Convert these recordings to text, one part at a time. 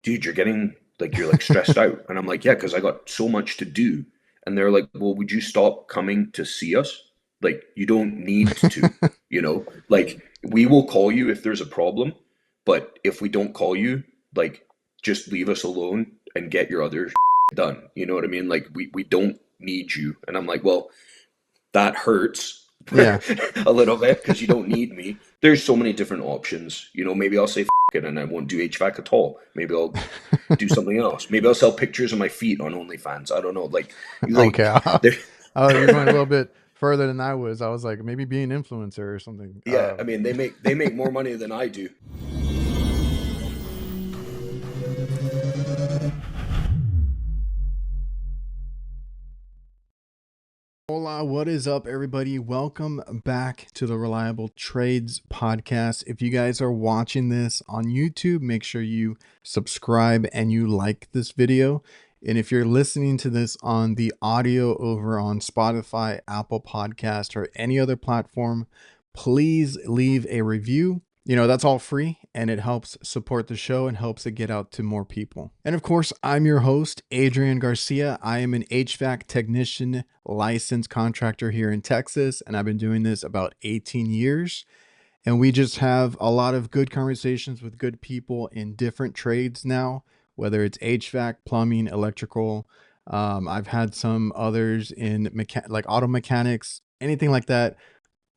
dude, you're like stressed out. And I'm like, yeah, because I got so much to do. And they're like, well, would you stop coming to see us? Like, you don't need to, like we will call you if there's a problem, but if we don't call you, like, just leave us alone and get your other done. You know what I mean? Like, we don't need you. And I'm like, well, that hurts Yeah. a little bit because you don't need me. There's so many different options. Maybe I'll say it and I won't do HVAC at all. Maybe I'll do something else. Maybe I'll sell pictures of my feet on OnlyFans. I don't know. Okay. There. Oh, you're going a little bit further than I was. I was like, maybe be an influencer or something. Yeah, I mean they make more money than I do. Hola, what is up, everybody? Welcome back to the Reliable Trades podcast. If you guys are watching this on YouTube, make sure you subscribe and you like this video. And if you're listening to this on the audio over on Spotify, Apple Podcast, or any other platform, please leave a review. That's all free and it helps support the show and helps it get out to more people. And of course, I'm your host, Adrian Garcia. I am an HVAC technician, licensed contractor here in Texas, and I've been doing this about 18 years. And we just have a lot of good conversations with good people in different trades now, whether it's HVAC, plumbing, electrical. I've had some others in like auto mechanics, anything like that.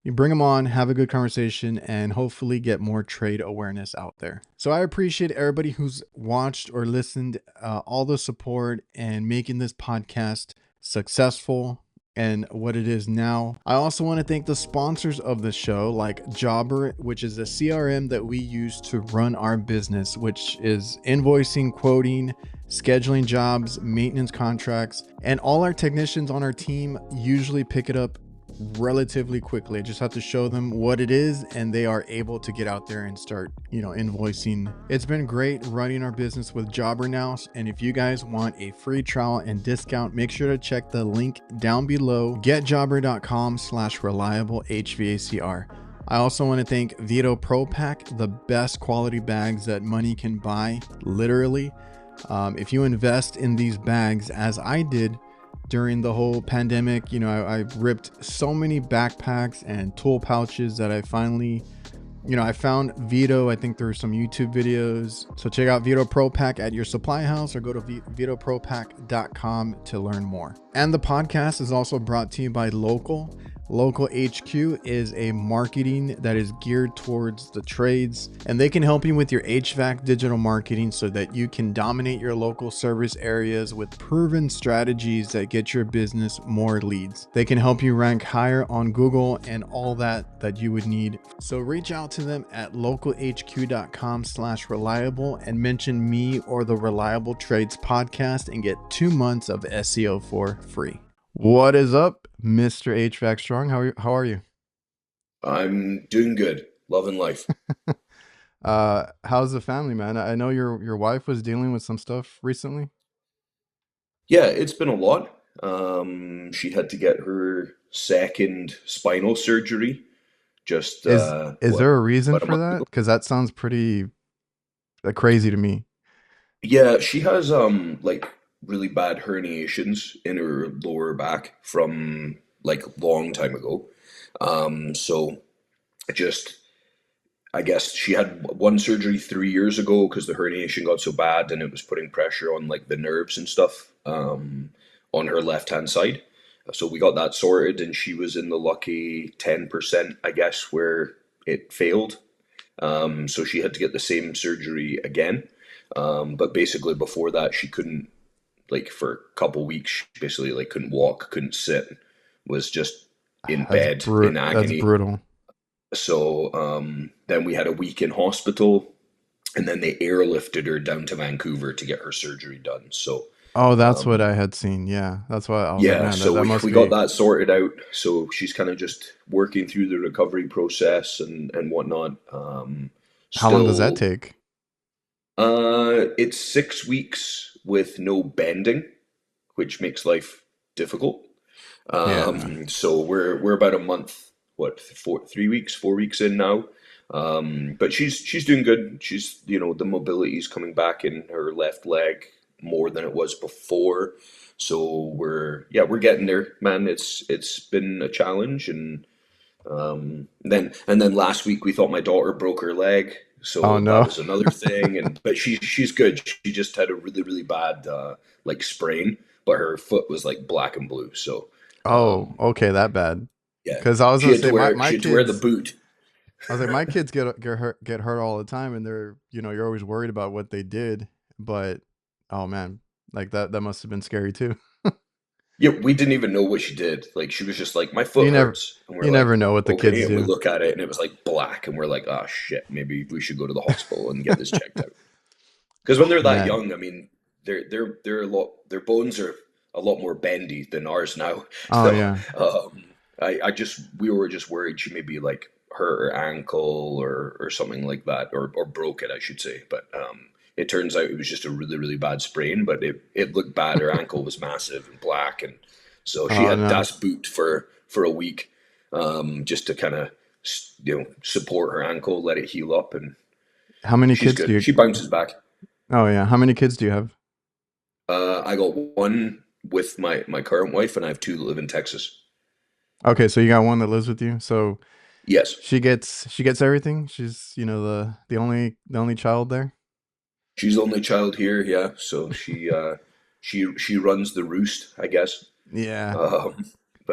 You bring them on, have a good conversation, and hopefully get more trade awareness out there. So I appreciate everybody who's watched or listened, all the support and making this podcast successful and what it is now. I also want to thank the sponsors of the show, like Jobber, which is a CRM that we use to run our business, which is invoicing, quoting, scheduling jobs, maintenance contracts, and all our technicians on our team usually pick it up relatively quickly. I just have to show them what it is and they are able to get out there and start, invoicing. It's been great running our business with Jobber now. And if you guys want a free trial and discount, make sure to check the link down below, getjobber.com/reliable HVACR. I also want to thank VETO Pro Pack, the best quality bags that money can buy, literally. If you invest in these bags, as I did, during the whole pandemic, I ripped so many backpacks and tool pouches that I finally, I found VETO. I think there were some YouTube videos. So check out VETO Pro Pack at your supply house or go to vetopropack.com to learn more. And the podcast is also brought to you by LOKAL. LOKAL HQ is a marketing that is geared towards the trades, and they can help you with your HVAC digital marketing so that you can dominate your local service areas with proven strategies that get your business more leads. They can help you rank higher on Google and all that you would need. So reach out to them at localhq.com/reliable and mention me or the Reliable Trades podcast and get 2 months of SEO for free. What is up, Mr. HVAC Strong? How are you? I'm doing good, loving life. How's the family, man? I know your wife was dealing with some stuff recently. Yeah, it's been a lot. She had to get her second spinal surgery just Is there a reason about a for month that? ago. Because that sounds pretty crazy to me. Yeah, she has like really bad herniations in her lower back from like long time ago. So just I guess she had one surgery 3 years ago because the herniation got so bad and it was putting pressure on like the nerves and stuff on her left hand side. So we got that sorted, and she was in the lucky 10%, I guess, where it failed. So she had to get the same surgery again. But basically, before that, she couldn't, like, for a couple weeks, she basically like couldn't walk, couldn't sit, was just in bed in That's agony. brutal. So then we had a week in hospital, and then they airlifted her down to Vancouver to get her surgery done. So Oh, that's what um, I had seen. Yeah, that's why I was like, yeah, man, so that we, must we got be. that sorted out. So she's kind of just working through the recovery process and whatnot. How long does that Still, take? it's 6 weeks with no bending, which makes life difficult. Yeah. So we're about a month, what, 3 weeks, 4 weeks in now. But she's doing good. She's, the mobility's coming back in her left leg more than it was before. So we're getting there, man. It's been a challenge, and then last week we thought my daughter broke her leg, Oh so that no. was another thing. And but she's good. She just had a really bad like sprain, but her foot was like black and blue. So Oh, um, okay, that bad. yeah, Because I was she gonna had to say my wear my she had to wear the kids. boot. I was like, my kids get hurt all the time, and they're you're always worried about what they did. But oh man, like that must have been scary too. Yeah, we didn't even know what she did. Like she was just like, my foot You never hurts, and we're you like, never know what the okay. kids And we do. look at it, and it was like black, and we're like, oh shit, maybe we should go to the hospital and get this checked out. Because when Oh they're that man. young, I mean, they're a lot. Their bones are a lot more bendy than ours now. Oh So yeah. we were just worried she maybe like hurt her ankle or something like that, or broke it, I should say. But it turns out it was just a really bad sprain. But it looked bad. Her ankle was massive and black, and so she Oh had no. das Boot for a week, just to kind of support her ankle, let it heal up, and How many she's kids do good. you? She bounces back. Oh yeah. How many kids do you have? I got one with my current wife, and I have two that live in Texas. Okay, so you got one that lives with you. So Yes, she gets everything. She's the only child there. she's the only child here. Yeah, so she runs the roost, I guess. Yeah. Um,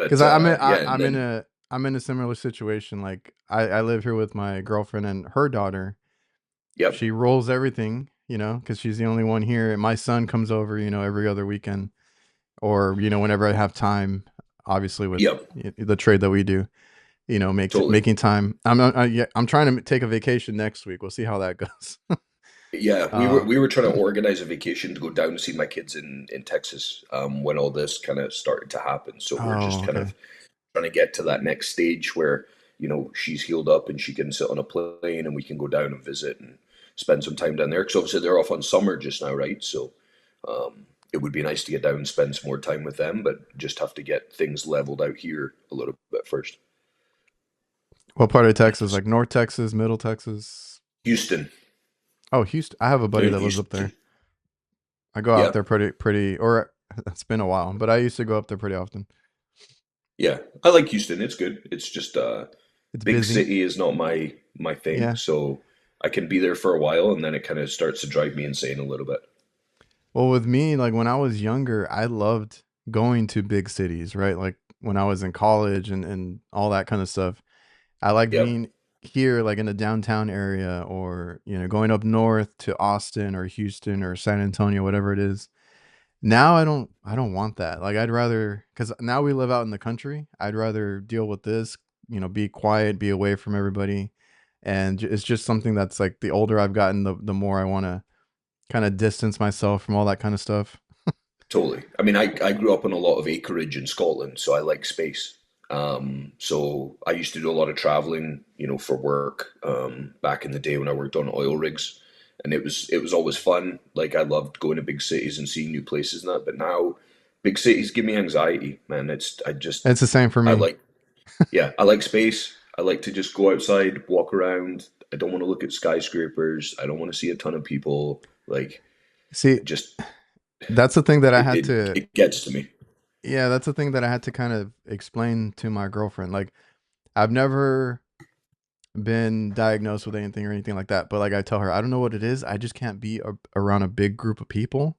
Because but I'm in, yeah, and I'm in then a similar situation. Like I live here with my girlfriend and her daughter. yep, She rolls everything, because she's the only one here. And my son comes over, every other weekend, or whenever I have time. Obviously, with yep, the trade that we do, totally. making time. Yeah, I'm trying to take a vacation next week. We'll see how that goes. Yeah, we were uh, we were trying to organize a vacation to go down to see my kids in Texas, when all this kind of started to happen. So we're oh, just kind okay. of trying to get to that next stage where she's healed up and she can sit on a plane and we can go down and visit and spend some time down there, because obviously they're off on summer just now, right? So it would be nice to get down and spend some more time with them, but just have to get things leveled out here a little bit first. What part of Texas? Like North Texas, Middle Texas? Houston. Oh, Houston. I have a buddy They're in that lives up there. Houston. I go out Yeah, there pretty, or it's been a while, but I used to go up there pretty often. yeah, I like Houston. It's good. It's just It's big busy. city is not my thing, Yeah. so I can be there for a while and then it kind of starts to drive me insane a little bit. Well, with me, like when I was younger, I loved going to big cities, right? Like when I was in college and all that kind of stuff. I like Yeah, being here, like in the downtown area, or, going up north to Austin or Houston or San Antonio, whatever it is. Now I don't want that. Like I'd rather, cuz now we live out in the country. I'd rather deal with this, be quiet, be away from everybody. And it's just something that's like the older I've gotten, the more I want to kind of distance myself from all that kind of stuff. totally. I mean, I grew up on a lot of acreage in Scotland, so I like space. So I used to do a lot of traveling, for work, back in the day when I worked on oil rigs, and it was always fun. Like I loved going to big cities and seeing new places and that. But now, big cities give me anxiety, man. It's the same for I me. like Yeah, I like space. I like to just go outside, walk around. I don't want to look at skyscrapers. I don't want to see a ton of people. Like, See, just that's the thing that I it had it, to it gets to me. yeah, that's the thing that I had to kind of explain to my girlfriend. Like I've never been diagnosed with anything or anything like that, but like I tell her, I don't know what it is. I just can't be around a big group of people,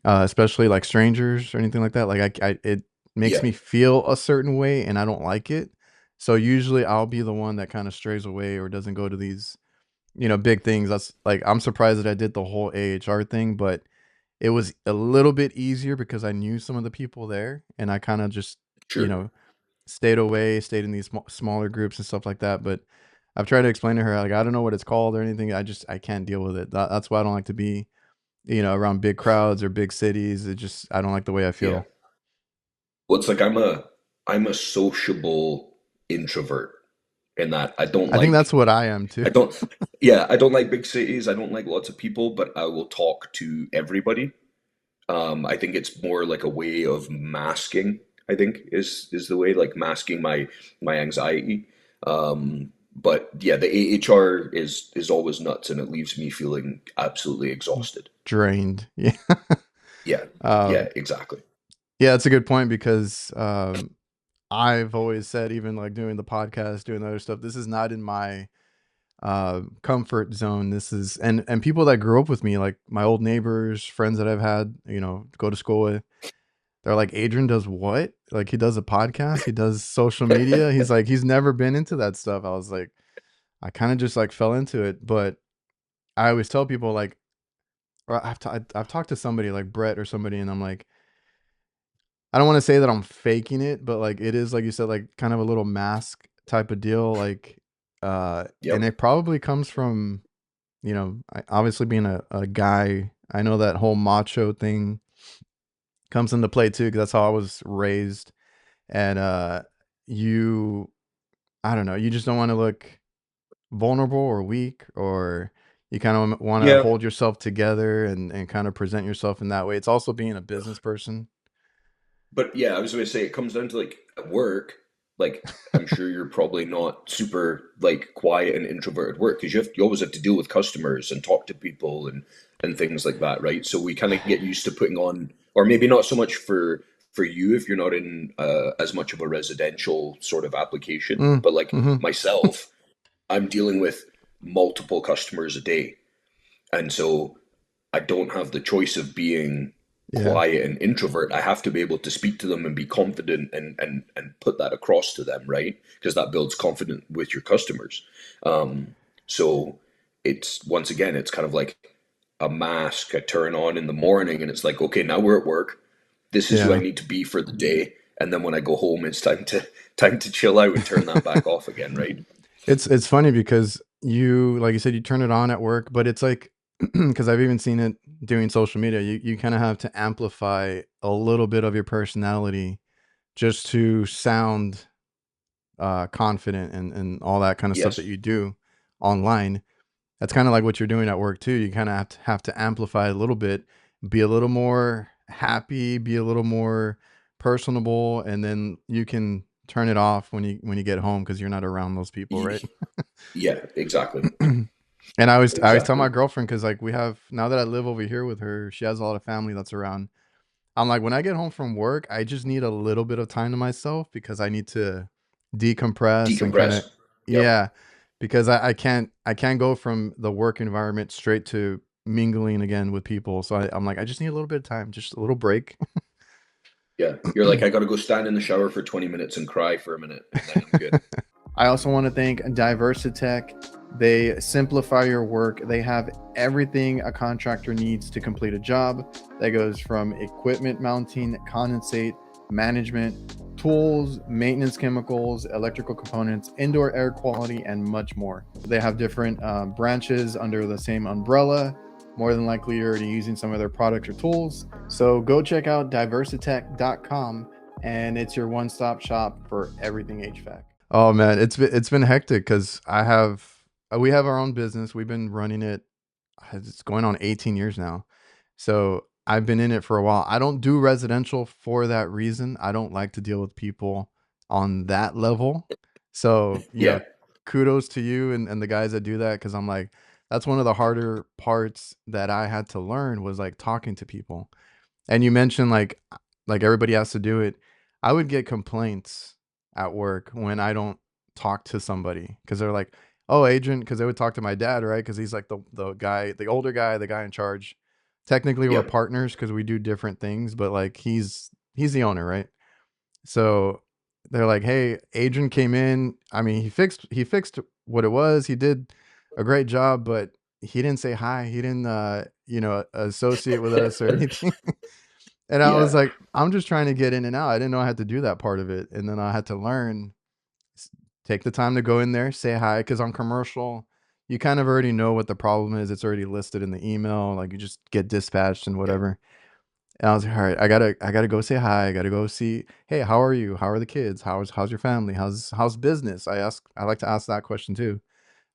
especially like strangers or anything like that. Like it makes Yeah, me feel a certain way, and I don't like it. So usually I'll be the one that kind of strays away or doesn't go to these, big things. That's like I'm surprised that I did the whole AHR thing, but it was a little bit easier because I knew some of the people there, and I kind of just, you sure. know, stayed away, stayed in these smaller groups and stuff like that. But I've tried to explain to her, like, I don't know what it's called or anything. I can't deal with it. That's why I don't like to be, around big crowds or big cities. I don't like the way I Yeah. feel. Well, it's like I'm a sociable introvert in that I think that's what I am too. I don't yeah, I don't like big cities. I don't like lots of people, but I will talk to everybody. I think it's more like a way of masking, I think is the way, like masking my anxiety. But yeah, the HR is always nuts, and it leaves me feeling absolutely exhausted. Drained. Yeah. Yeah, um, yeah, exactly. yeah, that's a good point because I've always said, even like doing the podcast, doing other stuff, this is not in my comfort zone. This is, and people that grew up with me, like my old neighbors, friends that I've had, go to school with, they're like, Adrian does what? Like, he does a podcast, he does social media. He's like, he's never been into that stuff. I was like, I kind of just like fell into it. But I always tell people, like, or I've talked to somebody like Brett or somebody, and I'm like, I don't want to say that I'm faking it, but like it is, like you said, like kind of a little mask type of deal. Like, and Yep. it probably comes from, obviously being a guy. I know that whole macho thing comes into play too, because that's how I was raised. And you, I don't know, you just don't want to look vulnerable or weak, or you kind of want to Yeah, hold yourself together and kind of present yourself in that way. It's also being a business person. but yeah, I was going to say it comes down to like at work. Like I'm sure you're probably not super like quiet and introverted at work because you always have to deal with customers and talk to people and things like that, right? So we kind of get used to putting on, or maybe not so much for you if you're not in as much of a residential sort of application, Mm, but like mm-hmm. myself, I'm dealing with multiple customers a day, and so I don't have the choice of being Yeah. quiet and introvert. I have to be able to speak to them and be confident and put that across to them, right? Because that builds confidence with your customers. So it's once again, it's kind of like a mask I turn on in the morning, and it's like, okay, now we're at work. This is who I Yeah. need to be for the day, and then when I go home, it's time to chill out and turn that back off again, right? It's funny because you, like you said, you turn it on at work, but it's like, because I've even seen it doing social media, you kind of have to amplify a little bit of your personality just to sound confident and all that kind of stuff that Yes. you do online. That's kind of like what you're doing at work too. You kind of have to amplify a little bit, be a little more happy, be a little more personable, and then you can turn it off when you get home because you're not around those people, right? Yeah, exactly. And I always tell my Exactly. girlfriend, because like we have, now that I live over here with her, she has a lot of family that's around. I'm like, when I get home from work, I just need a little bit of time to myself because I need to decompress and kind of, Decompress. Yep. yeah, because I can't go from the work environment straight to mingling again with people. So I'm like, I just need a little bit of time, just a little break. Yeah. You're like, I gotta go stand in the shower for 20 minutes and cry for a minute, and then I'm good. I also want to thank DiversiTech. They simplify your work. They have everything a contractor needs to complete a job. That goes from equipment mounting, condensate, management, tools, maintenance chemicals, electrical components, indoor air quality, and much more. They have different branches under the same umbrella. More than likely, you're already using some of their products or tools. So go check out diversitech.com, and it's your one-stop shop for everything HVAC. Oh man, it's been hectic because we have our own business. We've been running it. It's going on 18 years now. So I've been in it for a while. I don't do residential for that reason. I don't like to deal with people on that level. So, Yeah. kudos to you and the guys that do that, because I'm like, that's one of the harder parts that I had to learn, was like talking to people. And you mentioned like everybody has to do it. I would get complaints at work when I don't talk to somebody, because they're like, "Oh, agent," because they would talk to my dad, right? Because he's like the guy, the older guy, the guy in charge. Technically, we're Yep. partners because we do different things, but like he's the owner, right? So they're like, "Hey, Adrian came in. I mean, he fixed what it was. He did a great job, but he didn't say hi. He didn't associate with us or anything." And I was Yeah. like, I'm just trying to get in and out. I didn't know I had to do that part of it. And then I had to learn, s- take the time to go in there, say hi. Cause on commercial, you kind of already know what the problem is. It's already listed in the email. Like, you just get dispatched and Yeah. whatever. And I was like, all right, I gotta go say hi. I gotta go see, hey, how are you? How are the kids? How's your family? How's business? I like to ask that question too.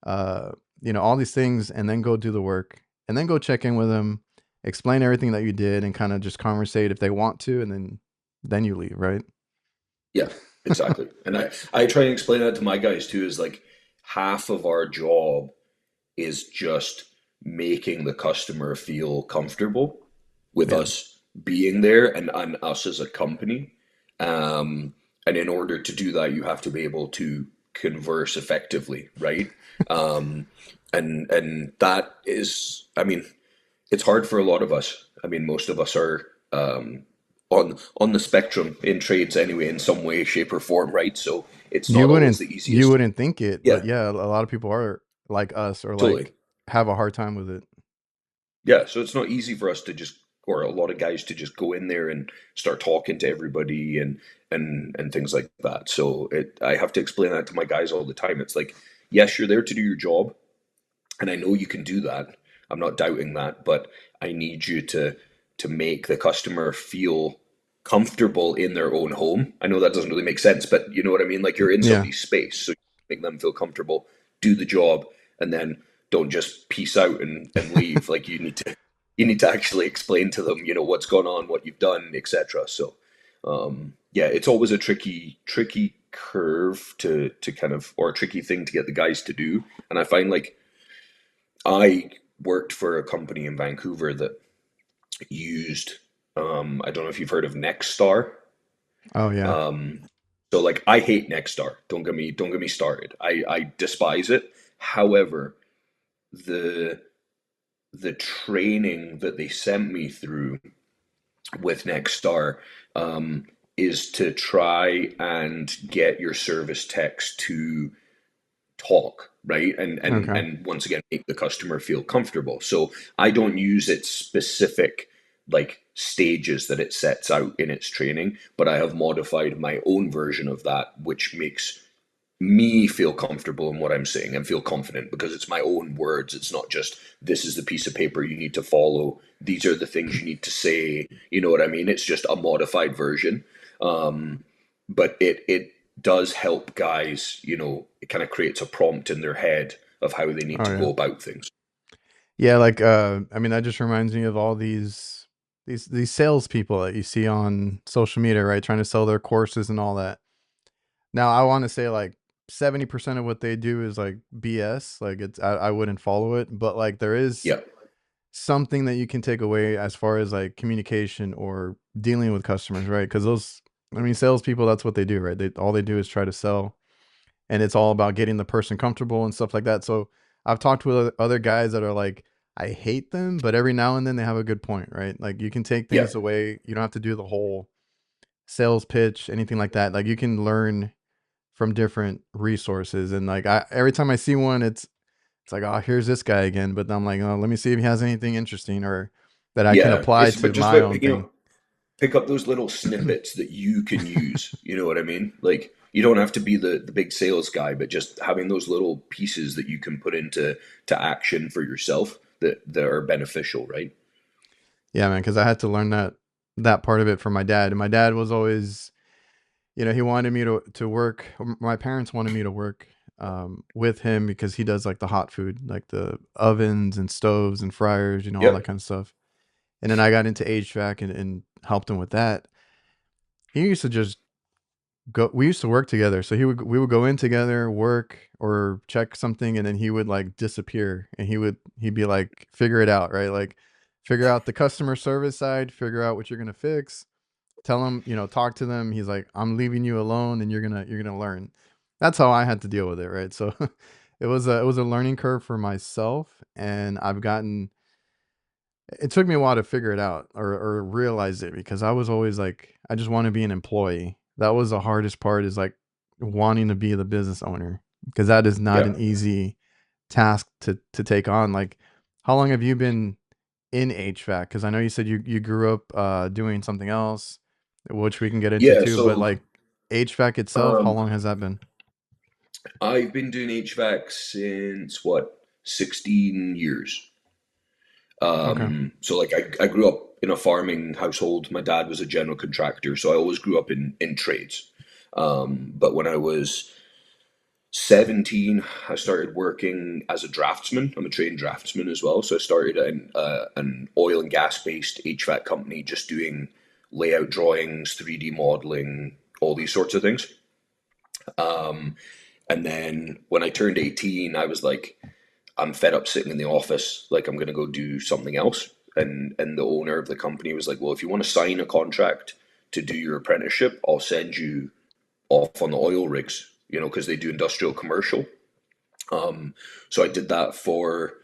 uh, all these things, and then go do the work, and then go check in with them, explain everything that you did, and kind of just conversate if they want to, and then you leave, right? Yeah. Exactly. And I try and explain that to my guys too, is like, half of our job is just making the customer feel comfortable with Yeah. us being there and us as a company. Um, and in order to do that, you have to be able to converse effectively, right? Um, and that is, I mean, it's hard for a lot of us. I mean, most of us are on the spectrum in trades anyway, in some way, shape, or form, right? So it's You not always wouldn't the you easiest. wouldn't think it, Yeah, but yeah, a lot of people are like us or totally. like have a hard time with it. Yeah, so it's not easy for us to just, or a lot of guys to just go in there and start talking to everybody and things like that. So I have to explain that to my guys all the time. It's like, yes, you're there to do your job, and I know you can do that. I'm not doubting that, but I need you to make the customer feel comfortable in their own home. I know that doesn't really make sense, but you know what I mean? Like you're in Yeah. somebody's space, so you make them feel comfortable, do the job, and then don't just peace out and leave. Like you need to actually explain to them, you know, what's gone on, what you've done, etc. So yeah, it's always a tricky curve to kind of, or a tricky thing to get the guys to do. And I find like I worked for a company in Vancouver that used, I don't know if you've heard of Nexstar. Oh yeah. So like I hate Nexstar. Don't get me started. I despise it. However, the the training that they sent me through with Nexstar um, is to try and get your service techs to talk, right, Okay. and once again make the customer feel comfortable. So I don't use its specific like stages that it sets out in its training, but I have modified my own version of that, which makes me feel comfortable in what I'm saying and feel confident because it's my own words. It's not just this is the piece of paper you need to follow. These are the things you need to say. You know what I mean? It's just a modified version. But it does help guys, you know, it kind of creates a prompt in their head of how they need Oh to yeah. go about things. Yeah, like I mean that just reminds me of all these salespeople that you see on social media, right? Trying to sell their courses and all that. Now I want to say like 70% of what they do is like BS. Like I wouldn't follow it, but like there is Yeah. something that you can take away as far as like communication or dealing with customers, right? Because those, I mean, salespeople, that's what they do, right? They all they do is try to sell, and it's all about getting the person comfortable and stuff like that. So I've talked with other guys that are like, I hate them, but every now and then they have a good point, right? Like you can take Yeah. things away. You don't have to do the whole sales pitch, anything like that. Like you can learn from different resources, and like every time I see one, it's like, oh, here's this guy again. But I'm like, oh, let me see if he has anything interesting or that I can Yeah. apply It's but to just my about own picking thing. up pick up those little snippets that you can use. You know what I mean? Like you don't have to be the big sales guy, but just having those little pieces that you can put into to action for yourself that are beneficial, right? Yeah, man, because I had to learn that part of it from my dad. And my dad was always, he wanted me to work. My parents wanted me to work with him because he does like the hot food, like the ovens and stoves and fryers, all that Yep. kind of stuff. And then I got into HVAC and helped him with that. He used to just go. We used to work together, so we would go in together, work or check something, and then he would like disappear, and he'd be like, figure it out, right? Like, figure out the customer service side, figure out what you're gonna fix, tell him, talk to them. He's like, I'm leaving you alone, and you're gonna learn. That's how I had to deal with it, right? So it was a learning curve for myself, and I've gotten. It took me a while to figure it out or realize it because I was always like, I just want to be an employee. That was the hardest part is like wanting to be the business owner because that is not an Yep. easy task to take on. Like, how long have you been in HVAC? Because I know you said you grew up doing something else, which we can get into Yeah. too. But So like HVAC itself, how um, long has that been? I've been doing HVAC since what, 16 years. Okay. So like I grew up in a farming household. My dad was a general contractor, so I always grew up in trades. But when I was 17, I started working as a draftsman. I'm a trained draftsman as well. So I started in an oil and gas based HVAC company, just doing layout drawings, 3D modeling, all these sorts of things. And then when I turned 18, I was like, I'm fed up sitting in the office. Like, I'm going to go do something else. And the owner of the company was like, well, if you want to sign a contract to do your apprenticeship, I'll send you off on the oil rigs, because they do industrial commercial. So I did that for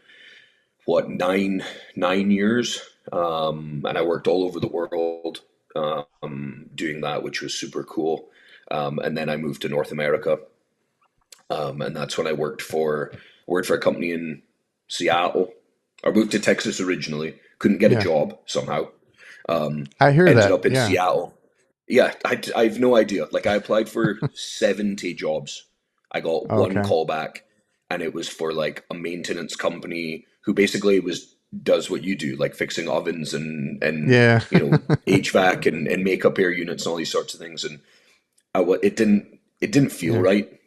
what, nine years. And I worked all over the world doing that, which was super cool. And then I moved to North America, and that's when I worked for a company in Seattle. I moved to Texas originally, couldn't get a Yeah. job somehow. I hear Ended that. up in Yeah. Seattle. Yeah, I have no idea. Like, I applied for 70 jobs. I got one Okay. call back, and it was for like a maintenance company who basically does what you do, like fixing ovens and Yeah. HVAC and makeup air units and all these sorts of things. And it didn't feel Yeah. right.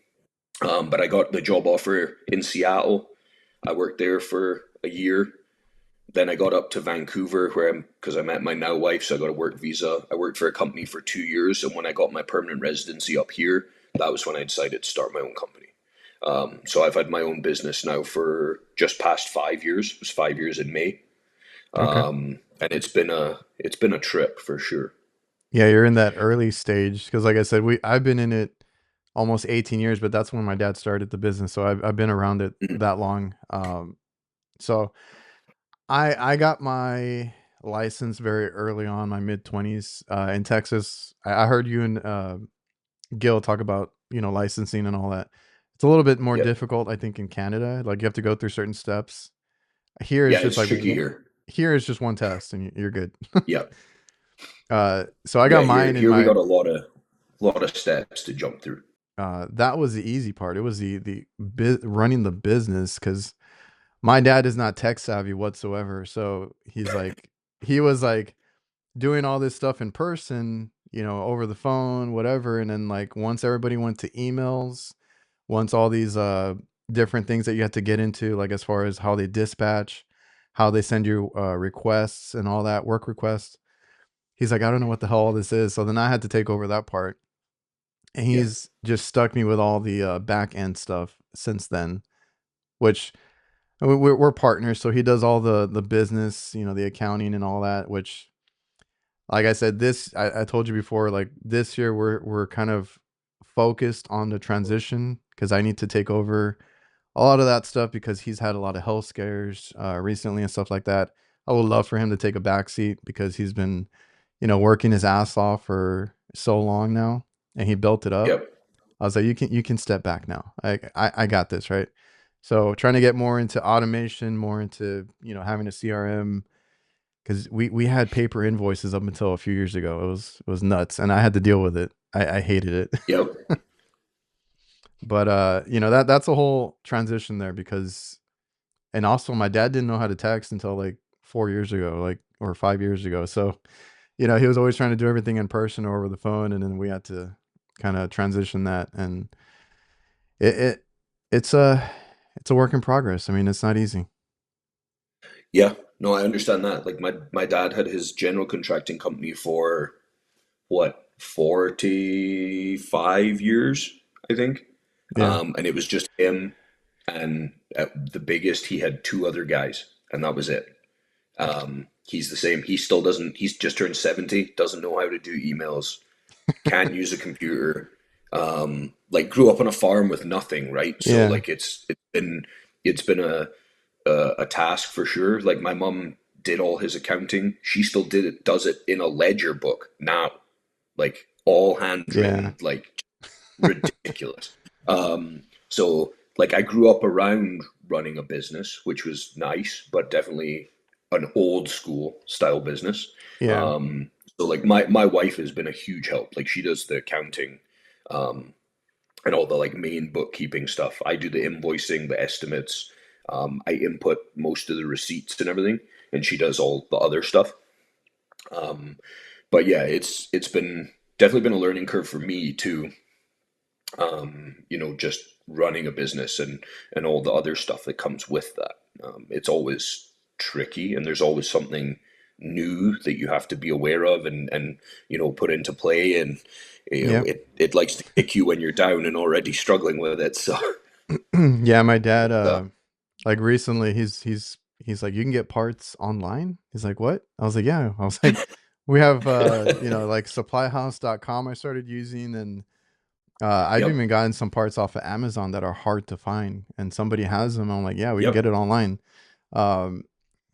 But I got the job offer in Seattle. I worked there for a year. Then I got up to Vancouver, because I met my now wife, so I got a work visa. I worked for a company for 2 years, and when I got my permanent residency up here, that was when I decided to start my own company. So I've had my own business now for just past 5 years. It was 5 years in May, Okay. and it's been a trip for sure. Yeah, you're in that early stage because, like I said, I've been in it almost 18 years, but that's when my dad started the business, so I've been around it Mhm. that long. So I got my license very early on, my mid 20s, in Texas. I heard you and Gil talk about licensing and all that. It's a little bit more Yeah, difficult, I think, in Canada. Like you have to go through certain steps. Here is yeah, just it's like tricky here. here is just one test and you're good. Yeah, So I yeah. got Here, mine in here we my got a lot of steps to jump through. that was the easy part. It was running the business because my dad is not tech savvy whatsoever. So he was like doing all this stuff in person, over the phone, whatever. And then like once everybody went to emails, once all these different things that you have to get into, like as far as how they dispatch, how they send you requests and all that work requests. He's like, I don't know what the hell all this is. So then I had to take over that part. And Yeah, he's just stuck me with all the back end stuff since then, which we're partners. So he does all the business, the accounting and all that, which, like I said, I told you before, like this year we're kind of focused on the transition because I need to take over a lot of that stuff because he's had a lot of health scares recently and stuff like that. I would love for him to take a back seat because he's been, working his ass off for so long now, and he built it up. yep, I was like, you can step back now. I got this, right? So trying to get more into automation, more into having a CRM because we had paper invoices up until a few years ago. It was nuts, and I had to deal with it. I hated it. yep, But that's a whole transition there because, and also my dad didn't know how to text until like 4 years ago, like or 5 years ago. So he was always trying to do everything in person or over the phone, and then we had to kind of transition that, and it, it it's a work in progress. I mean, it's not easy. yeah. No, I understand that. Like, my dad had his general contracting company for what, 45 years, I think. Yeah, And it was just him, and at the biggest, he had two other guys, and that was it. He's the same. He still doesn't. He's just turned 70. Doesn't know how to do emails. Can't use a computer. Like, grew up on a farm with nothing, right? So yeah, like it's been a task for sure. Like, my mom did all his accounting. She still does it in a ledger book now, like all yeah, handwritten, like ridiculous. So like, I grew up around running a business, which was nice, but definitely an old school style business. yeah, So like, my wife has been a huge help. Like, she does the accounting, and all the like main bookkeeping stuff. I do the invoicing, the estimates. I input most of the receipts and everything, and she does all the other stuff. But yeah, it's been definitely been a learning curve for me too. Just running a business and all the other stuff that comes with that. It's always tricky, and there's always something new that you have to be aware of and put into play, and Yeah. it likes to kick you when you're down and already struggling with it. So Yeah, my dad uh, like recently he's like, you can get parts online. He's like, what? I was like, yeah. I was like, we have like supplyhouse.com I started using, and I've yep, even gotten some parts off of Amazon that are hard to find, and somebody has them. I'm like, yeah, we can get yep, it online. Um,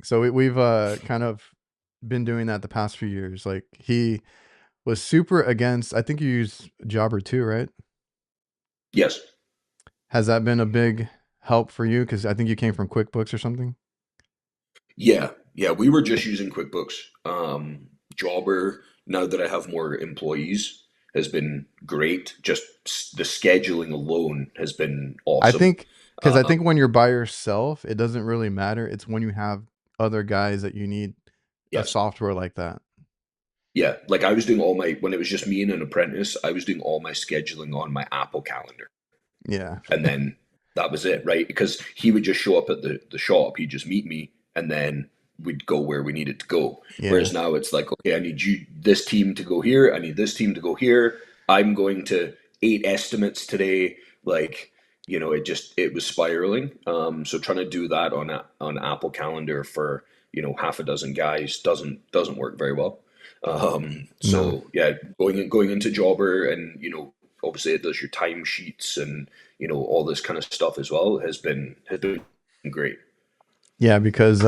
so we've kind of been doing that the past few years. Like he was super against. I think you use Jobber too, right? yes. Has that been a big help for you? Because I think you came from QuickBooks or something. Yeah, yeah, we were just using QuickBooks. Jobber, now that I have more employees, has been great. Just the scheduling alone has been I awesome. think because I think when you're by yourself, it doesn't really matter. It's when you have other guys that you need a Yes. software like that. Yeah, like I was doing all my, when it was just me and an apprentice, I was doing all my scheduling on my Apple calendar. Yeah. And then that was it, right? Because he would just show up at the shop, he'd just meet me, and then we'd go where we needed to go. Yeah. Whereas now it's like, okay, I need you this team to go here, I need this team to go here. I'm going to 8 estimates today. Like, it was spiraling. So trying to do that on Apple Calendar for half a dozen guys doesn't work very well. No. So yeah, going into Jobber, and obviously it does your timesheets and all this kind of stuff as well, has been great. Yeah, because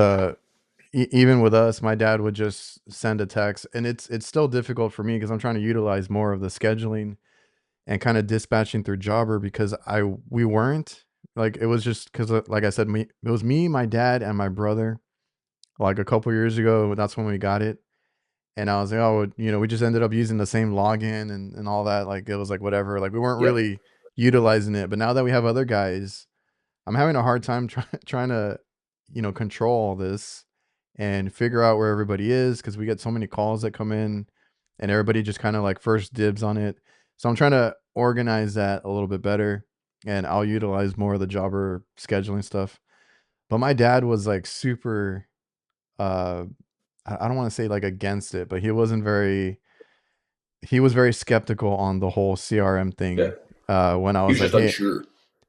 even with us, my dad would just send a text, and it's still difficult for me because I'm trying to utilize more of the scheduling and kind of dispatching through Jobber because we weren't like it was just because like I said, it was me, my dad, and my brother. Like a couple years ago, that's when we got it, and I was like, oh, we just ended up using the same login and all that. Like it was like whatever. Like we weren't Yep. really utilizing it, but now that we have other guys, I'm having a hard time trying to, control all this and figure out where everybody is because we get so many calls that come in and everybody just kind of like first dibs on it. So I'm trying to organize that a little bit better, and I'll utilize more of the Jobber scheduling stuff. But my dad was like super, uh, I don't want to say like against it, but he was very skeptical on the whole CRM Yeah. thing. When I He was was like, just hey, unsure.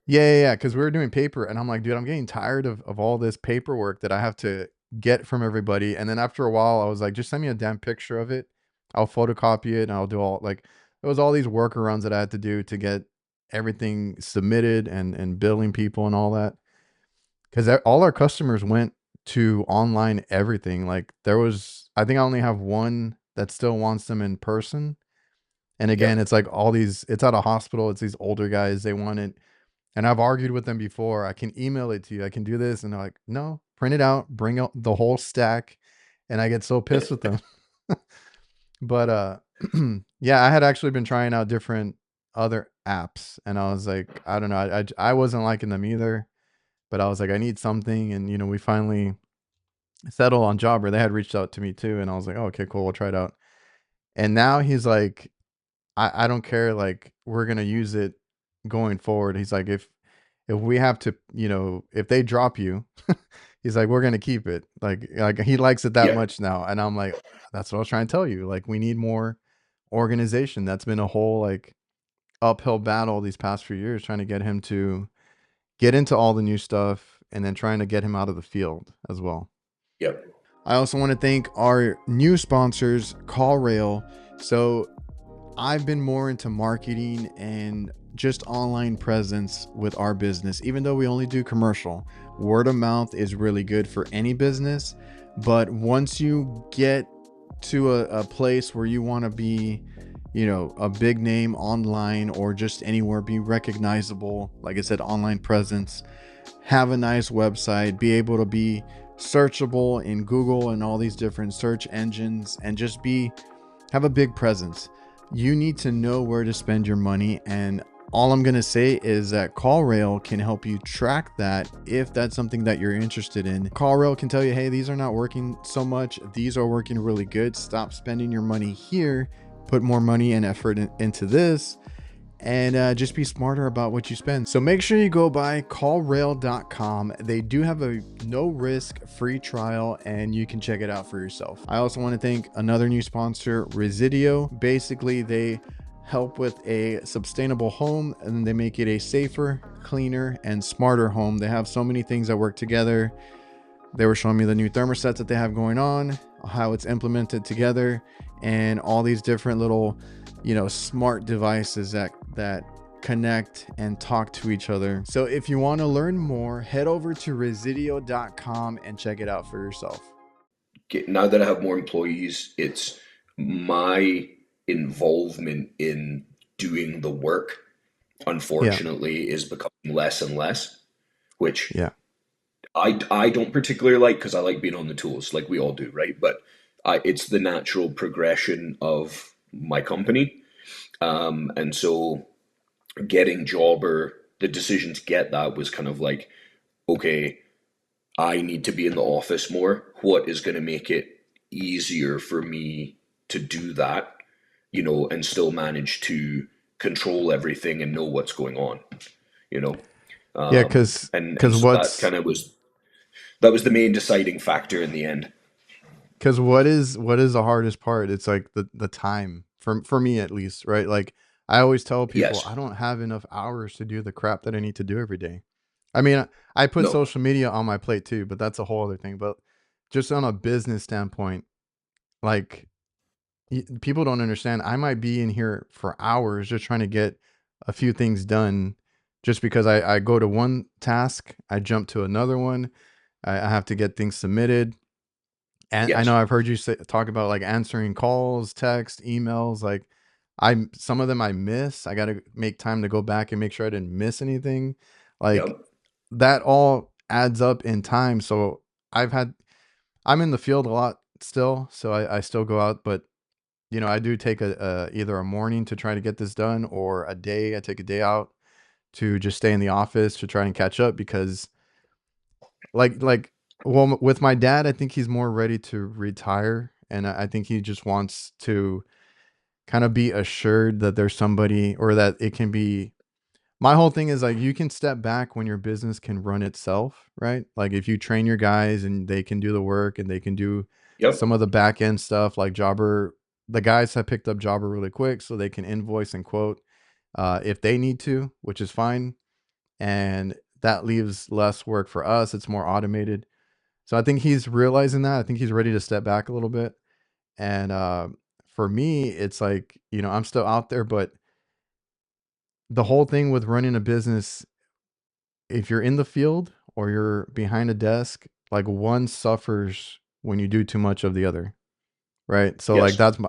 yeah, because we were doing paper, and I'm like, dude, I'm getting tired of all this paperwork that I have to get from everybody. And then after a while, I was like, just send me a damn picture of it. I'll photocopy it, and I'll do all like it was all these workarounds that I had to do to get everything submitted and billing people and all that. Because all our customers went to online everything. Like there was, I think I only have one that still wants them in person. And again, Yep. it's like all these, it's at a hospital. It's these older guys. They want it, and I've argued with them before. I can email it to you. I can do this. And they're like, no, print it out, bring out the whole stack. And I get so pissed with them. But yeah, I had actually been trying out different other apps, and I was like, I don't know, I wasn't liking them either. But I was like, I need something, and we finally settled on Jobber. They had reached out to me too, and I was like, oh, okay, cool, we'll try it out. And now he's like, I don't care, like we're gonna use it going forward. He's like, if we have to, if they drop you, he's like, we're gonna keep it. Like he likes it that Yep. much now. And I'm like, that's what I was trying to tell you. Like we need more organization. That's been a whole like uphill battle these past few years trying to get him to get into all the new stuff and then trying to get him out of the field as well. Yep. I also want to thank our new sponsors, CallRail. So I've been more into marketing and just online presence with our business. Even though we only do commercial, word of mouth is really good for any business. But once you get to a place where you want to be, a big name online or just anywhere, be recognizable, like I said, online presence, have a nice website, be able to be searchable in Google and all these different search engines, and just have a big presence. You need to know where to spend your money, and all I'm going to say is that CallRail can help you track that if that's something that you're interested in. CallRail can tell you, hey, these are not working so much, these are working really good, stop spending your money here, put more money and effort into this. and just be smarter about what you spend. So make sure you go by callrail.com. They do have a no risk free trial and you can check it out for yourself. I also want to thank another new sponsor, Resideo. Basically, they help with a sustainable home and they make it a safer, cleaner, and smarter home. They have so many things that work together. They were showing me the new thermostats that they have going on, how it's implemented together, and all these different little, smart devices that connect and talk to each other. So if you want to learn more, head over to resideo.com and check it out for yourself. Now that I have more employees, it's my involvement in doing the work, Yeah. unfortunately, is becoming less and less, which Yeah. I don't particularly like because I like being on the tools, like we all do, right? But it's the natural progression of my company. And so getting Jobber, the decision to get that was kind of like, okay, I need to be in the office more. What is going to make it easier for me to do that, and still manage to control everything and know what's going on, you know? Yeah, because And so that was the main deciding factor in the end. what is the hardest part? It's like the time for me at least, right? Like I always tell people Yes. I don't have enough hours to do the crap that I need to do every day. I mean, I put No. social media on my plate too, but that's a whole other thing. But just on a business standpoint, like people don't understand. I might be in here for hours just trying to get a few things done just because I go to one task, I jump to another one, I have to get things submitted. And I Yes. know I've heard you talk about like answering calls, text, emails. Like some of them I miss. I got to make time to go back and make sure I didn't miss anything. Like Yep. that all adds up in time. So I've had, I'm in the field a lot still. So I still go out, but I do take either a morning to try to get this done or a day. I take a day out to just stay in the office to try and catch up because like well with my dad, I think he's more ready to retire and I think he just wants to kind of be assured that there's somebody or that it can be. My whole thing is like you can step back when your business can run itself, right? Like if you train your guys and they can do the work and they can do Yep. some of the back end stuff like Jobber, the guys have picked up Jobber really quick so they can invoice and quote if they need to, which is fine. And that leaves less work for us. It's more automated. So I think he's realizing that. I think he's ready to step back a little bit. And for me, it's like, I'm still out there, but the whole thing with running a business, if you're in the field or you're behind a desk, like one suffers when you do too much of the other, right? So like Yes.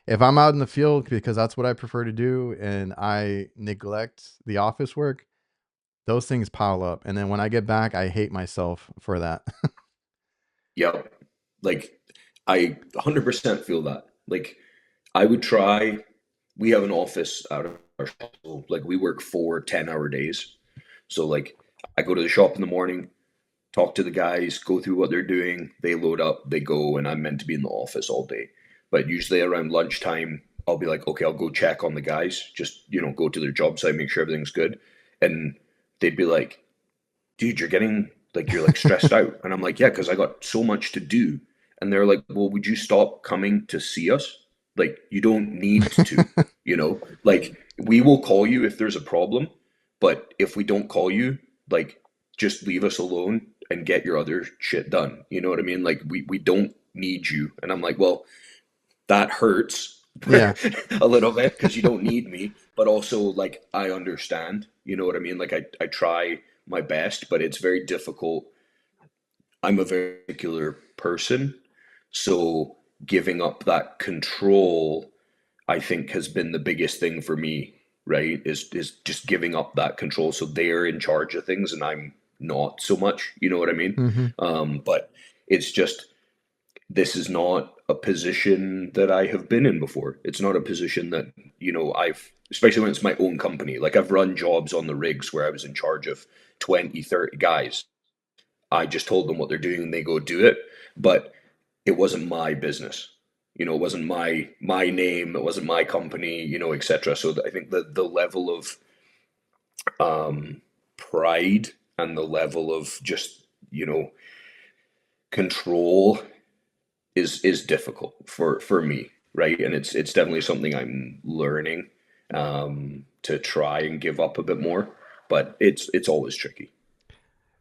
if I'm out in the field because that's what I prefer to do and I neglect the office work, those things pile up. And then when I get back, I hate myself for that. Yep. Like I 100% feel that. Like I would try. We have an office out of our shop, so like we work 4 10-hour days. So like I go to the shop in the morning, talk to the guys, go through what they're doing, they load up, they go, and I'm meant to be in the office all day. But usually around lunchtime, I'll be like, okay, I'll go check on the guys, just go to their job site, make sure everything's good. And they'd be like, dude, you're like stressed out. And I'm like, yeah, because I got so much to do. And they're like, well, would you stop coming to see us? Like, you don't need to, like we will call you if there's a problem, but if we don't call you, like, just leave us alone and get your other shit done. You know what I mean? Like, we don't need you. And I'm like, well, that hurts Yeah. a little bit because you don't need me, but also like I understand, you know what I mean? Like I try my best, but it's very difficult. I'm a very particular person, so giving up that control, I think, has been the biggest thing for me, right? Is just giving up that control so they're in charge of things and I'm not so much, you know what I mean? Hmm. But it's just this is not a position that I have been in before. It's not a position that, especially when it's my own company. Like I've run jobs on the rigs where I was in charge of 20, 30 guys. I just told them what they're doing and they go do it, but it wasn't my business. it wasn't my name, it wasn't my company, etc. So I think that the level of pride and the level of just control is difficult for me, right? And it's definitely something I'm learning to try and give up a bit more, but it's always tricky.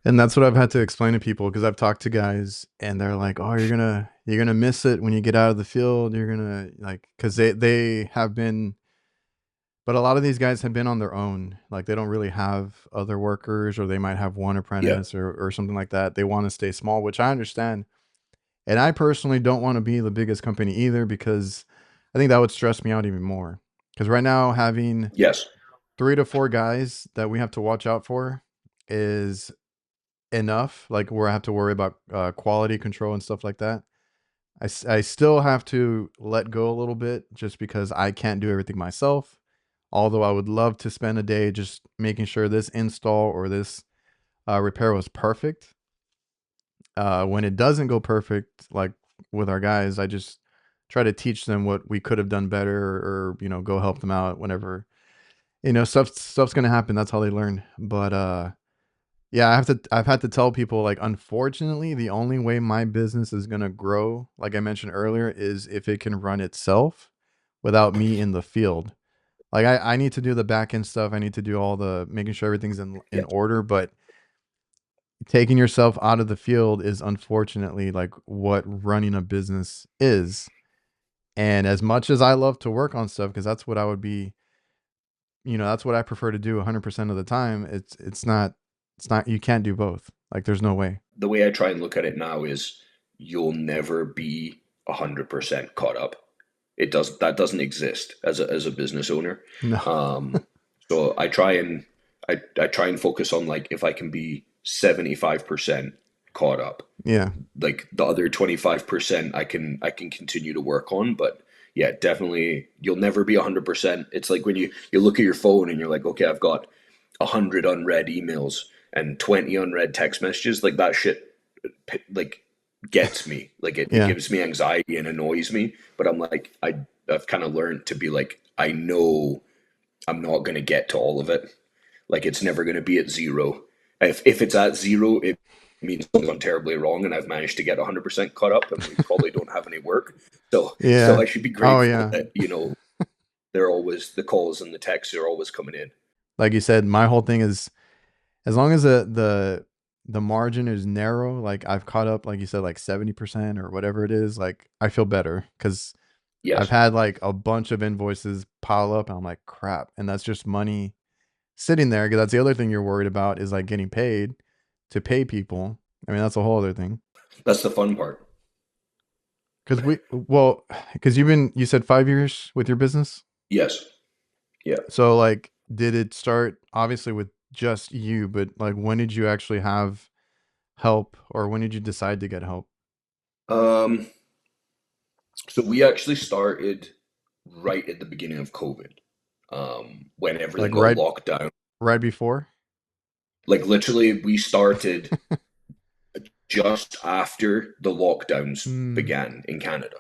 And that's what I've had to explain to people because I've talked to guys and they're like, "Oh, you're gonna miss it when you get out of the field. You're gonna like because they have been, but a lot of these guys have been on their own. Like they don't really have other workers, or they might have one Yeah. apprentice or something like that. They want to stay small, which I understand. And I personally don't want to be the biggest company either because I think that would stress me out even more. Because right now having Yes. 3 to 4 guys that we have to watch out for is enough, like where I have to worry about quality control and stuff like that. I still have to let go a little bit just because I can't do everything myself. Although I would love to spend a day just making sure this install or this repair was perfect. When it doesn't go perfect, like with our guys, I just try to teach them what we could have done better, or go help them out whenever stuff's gonna happen. That's how they learn. But yeah, I've had to tell people, like, unfortunately, the only way my business is gonna grow, like I mentioned earlier, is if it can run itself without me in the field. Like I need to do the back end stuff. I need to do all the making sure everything's in Yes. order, but taking yourself out of the field is unfortunately like what running a business is. And as much as I love to work on stuff, because that's what I would be, that's what I prefer to do 100% of the time. It's not you can't do both. Like there's no way. The way I try and look at it now is you'll never be 100% caught up. That doesn't exist as a business owner. No. Um, so I try and focus on, like, if I can be 75% caught up, Yeah. like the other 25% I can continue to work on. But yeah, definitely you'll never be 100%. It's like when you look at your phone and you're like, okay, I've got 100 unread emails and 20 unread text messages. Like that shit, like, gets me. Like it Yeah. gives me anxiety and annoys me. But I'm like, I've kind of learned to be like, I know I'm not going to get to all of it. Like it's never going to be at zero. If it's at zero, it means something's gone terribly wrong, and I've managed to get 100% caught up, and we probably don't have any work. So Yeah. I should be Oh grateful yeah. that they're always, the calls and the texts are always coming in. Like you said, my whole thing is as long as the margin is narrow, like I've caught up, like you said, like 70% or whatever it is, like I feel better because I've Yes. had like a bunch of invoices pile up and I'm like, crap. And that's just money sitting there. Cause that's the other thing you're worried about is like getting paid to pay people. I mean, that's a whole other thing. That's the fun part. Cause you said 5 years with your business. Yes. Yeah. So like, did it start obviously with just you, but like, when did you actually have help or when did you decide to get help? Um, so we actually started right at the beginning of COVID, when everything Like got right, locked down. right before? Like literally, we started just after the lockdowns Mm. began in Canada.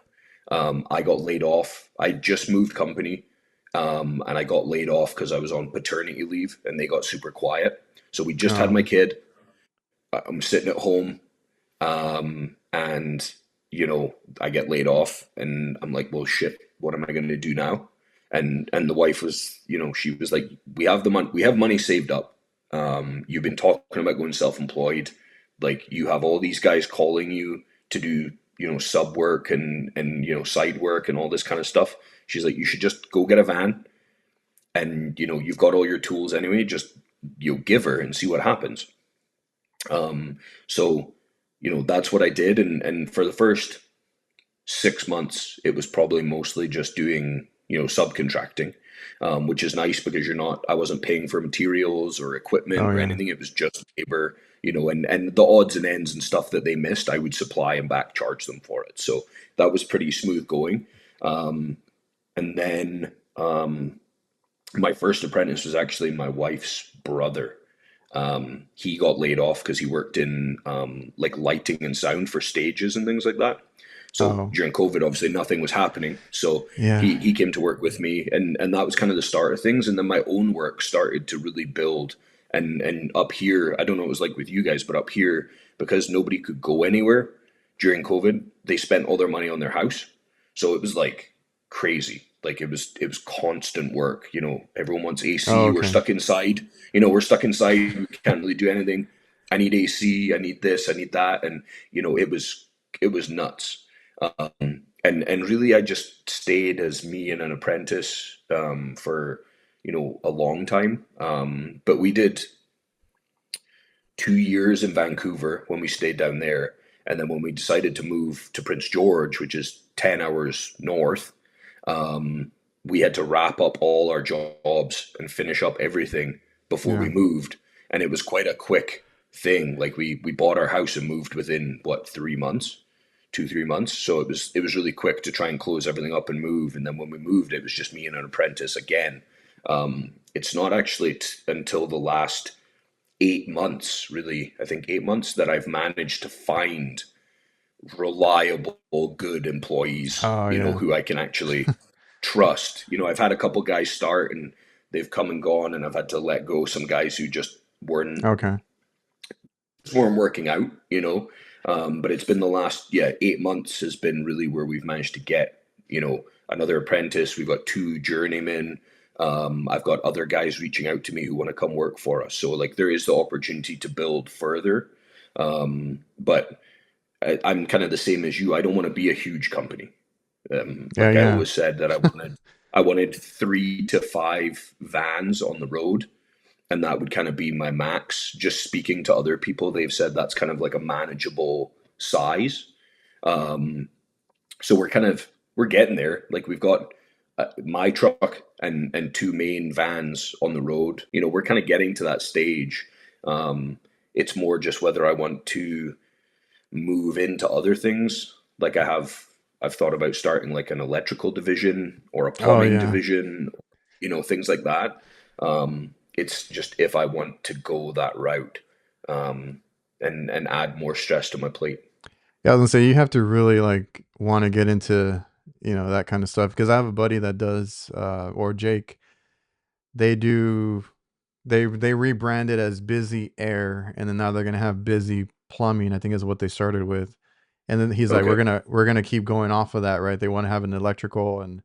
I got laid off. I just moved company, and I got laid off because I was on paternity leave, and they got super quiet. So we just had my Oh, kid. I'm sitting at home, and I get laid off, and I'm like, well, shit, what am I going to do now? And the wife was, she was like, we have the money, we have money saved up. You've been talking about going self-employed, like you have all these guys calling you to do, sub work and side work and all this kind of stuff. She's like, you should just go get a van, and you've got all your tools anyway. Just give her and see what happens. So, that's what I did. And for the first 6 months, it was probably mostly just doing, subcontracting, which is nice because I wasn't paying for materials or oh equipment or yeah. anything. It was just labor, and the odds and ends and stuff that they missed, I would supply and back charge them for it. So that was pretty smooth going. And then my first apprentice was actually my wife's brother. He got laid off because he worked in like lighting and sound for stages and things like that. So Oh, during COVID, obviously nothing was happening. So yeah. he came to work with me, and that was kind of the start of things. And then my own work started to really build. And up here, I don't know what it was like with you guys, but up here, because nobody could go anywhere during COVID, they spent all their money on their house. So it was like crazy. Like it was constant work. Everyone wants Oh, AC. We're okay. stuck inside. We're stuck inside. We can't really do anything. I need AC. I need this. I need that. And it was nuts. And really, I just stayed as me and an apprentice for a long time. But we did 2 years in Vancouver when we stayed down there, and then when we decided to move to Prince George, which is 10 hours north, um, we had to wrap up all our jobs and finish up everything before we Yeah. moved, and it was quite a quick thing. Like we bought our house and moved within what 3 months, 2 3 months. So it was really quick to try and close everything up and move. And then when we moved, it was just me and an apprentice again. It's not actually until the last 8 months, really, I think 8 months, that I've managed to find reliable, good employees, Oh, yeah. who I can actually trust. I've had a couple guys start and they've come and gone, and I've had to let go some guys who just Okay. weren't working out. But it's been the last, yeah, 8 months has been really where we've managed to get, another apprentice. We've got two journeymen. I've got other guys reaching out to me who want to come work for us. So like there is the opportunity to build further. But I'm kind of the same as you. I don't want to be a huge company. Yeah, Like I yeah. always said that I wanted 3 to 5 vans on the road, and that would kind of be my max. Just speaking to other people, they've said that's kind of like a manageable size. Um, so we're getting there. Like we've got my truck and two main vans on the road. We're kind of getting to that stage. It's more just whether I want to move into other things. Like I've thought about starting like an electrical division or a Oh, plumbing yeah. division, things like that. It's just if I want to go that route, and add more stress to my plate. Yeah, I was gonna say you have to really like want to get into, that kind of stuff because I have a buddy that does or Jake, they do they rebranded as Busy Air and then now they're gonna have Busy Plumbing, I think is what they started with. And then he's like, Okay. we're gonna keep going off of that, right? They want to have an electrical and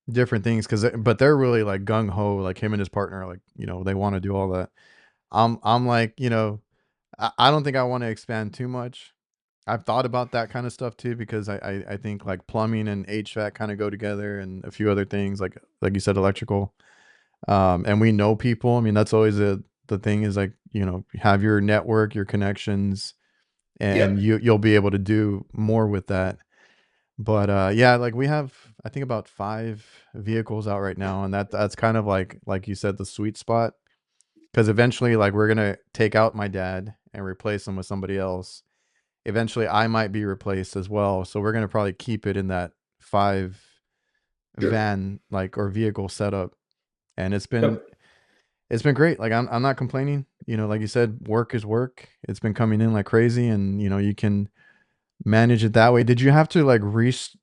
different things but they're really like gung ho, like him and his partner, like, they want to do all that. I'm like, I don't think I want to expand too much. I've thought about that kind of stuff too because I think like plumbing and HVAC kind of go together and a few other things like you said electrical. And we know people. I mean that's always the thing is like have your network, your connections, Yeah. and you'll be able to do more with that. But yeah, like we have I think about 5 vehicles out right now, and that's kind of like you said the sweet spot because eventually like we're gonna take out my dad and replace him with somebody else. Eventually I might be replaced as well. So we're gonna probably keep it in that 5 Sure. van like or vehicle setup. And Yep. it's been great. Like I'm not complaining. Like you said, work is work. It's been coming in like crazy and you can manage it that way. Did you have to like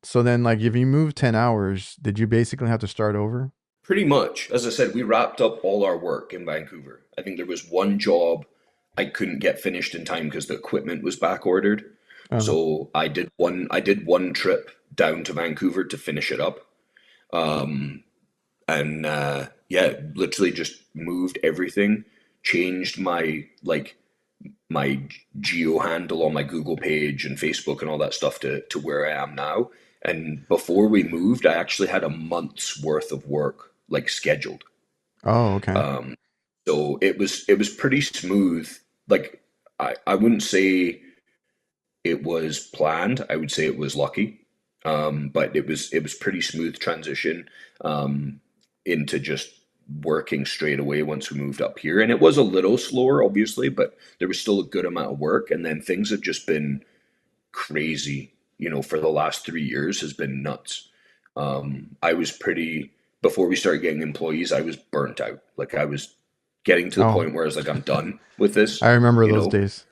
so then like if you move 10 hours, did you basically have to start over? Pretty much. As I said, we wrapped up all our work in Vancouver. I think there was one job I couldn't get finished in time because the equipment was back ordered. Uh, So I did one trip down to Vancouver to finish it up. And yeah, literally just moved everything, changed my geo handle on my Google page and Facebook and all that stuff to where I am now. And before we moved, I actually had a month's worth of work like scheduled. oh, okay. So it was pretty smooth. Like I wouldn't say it was planned. I would say it was lucky. But it was pretty smooth transition into just working straight away once we moved up here. And it was a little slower, obviously, but there was still a good amount of work. And then things have just been crazy, for the last 3 years has been nuts. I was pretty, before we started getting employees, I was burnt out. Like I was getting to the Oh, point where I was like, I'm done with this, I remember you those know? days.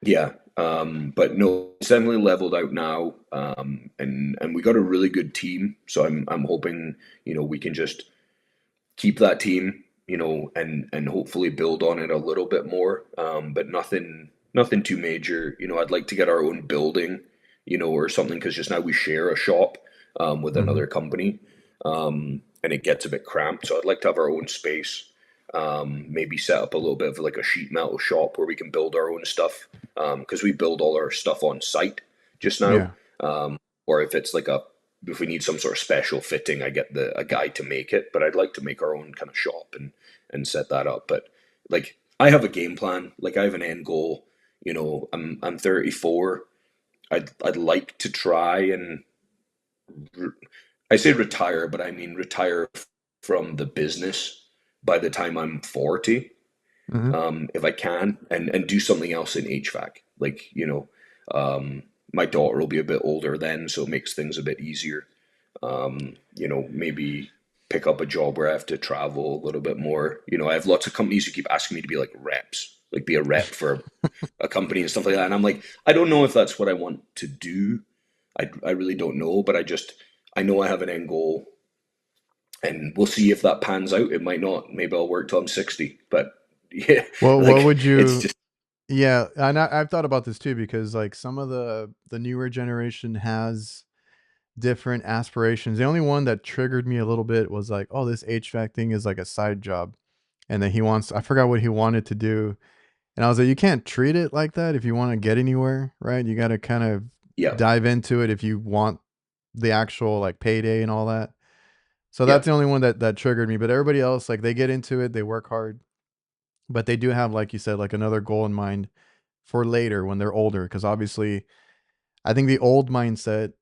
Yeah. But no, it's definitely leveled out now, and we got a really good team. So I'm hoping we can just keep that team, and hopefully build on it a little bit more. But nothing too major. I'd like to get our own building, or something, because just now we share a shop with Mm-hmm. another company, and it gets a bit cramped. So I'd like to have our own space. Maybe set up a little bit of like a sheet metal shop where we can build our own stuff, because we build all our stuff on site just now. Yeah. Or if we need some sort of special fitting, I get a guy to make it. But I'd like to make our own kind of shop and set that up. But like I have a game plan. Like I have an end goal. I'm 34. I'd like to try and I say retire, but I mean retire from the business by the time I'm 40, Mm-hmm. if I can, and do something else in HVAC. Like, my daughter will be a bit older then, so it makes things a bit easier. Maybe pick up a job where I have to travel a little bit more. I have lots of companies who keep asking me to be like reps, like be a rep for a company and stuff like that. And I'm like, I don't know if that's what I want to do. I really don't know, but I know I have an end goal, and we'll see if that pans out. It might not. Maybe I'll work till I'm 60, but yeah, Well, what like would it's you? just, Yeah, and I've thought about this too because like some of the newer generation has different aspirations. The only one that triggered me a little bit was like, oh, this HVAC thing is like a side job, and then he wants. I forgot what he wanted to do, and I was like, you can't treat it like that if you want to get anywhere, right? You got to kind of yeah, dive into it if you want the actual like payday and all that. So yeah, that's the only one that triggered me. But everybody else, like they get into it, they work hard, but they do have, like you said, like another goal in mind for later when they're older. Because obviously, I think the old mindset,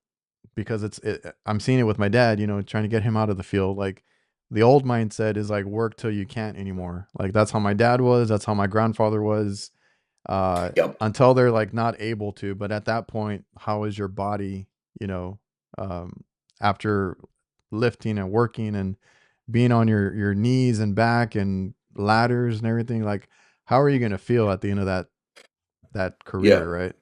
because I'm seeing it with my dad, trying to get him out of the field. Like the old mindset is like work till you can't anymore. Like that's how my dad was. That's how my grandfather was. Uh, yeah, until they're like not able to. But at that point, how is your body? You know, um, after lifting and working and being on your knees and back and ladders and everything, like how are you going to feel at the end of that yeah. career, right?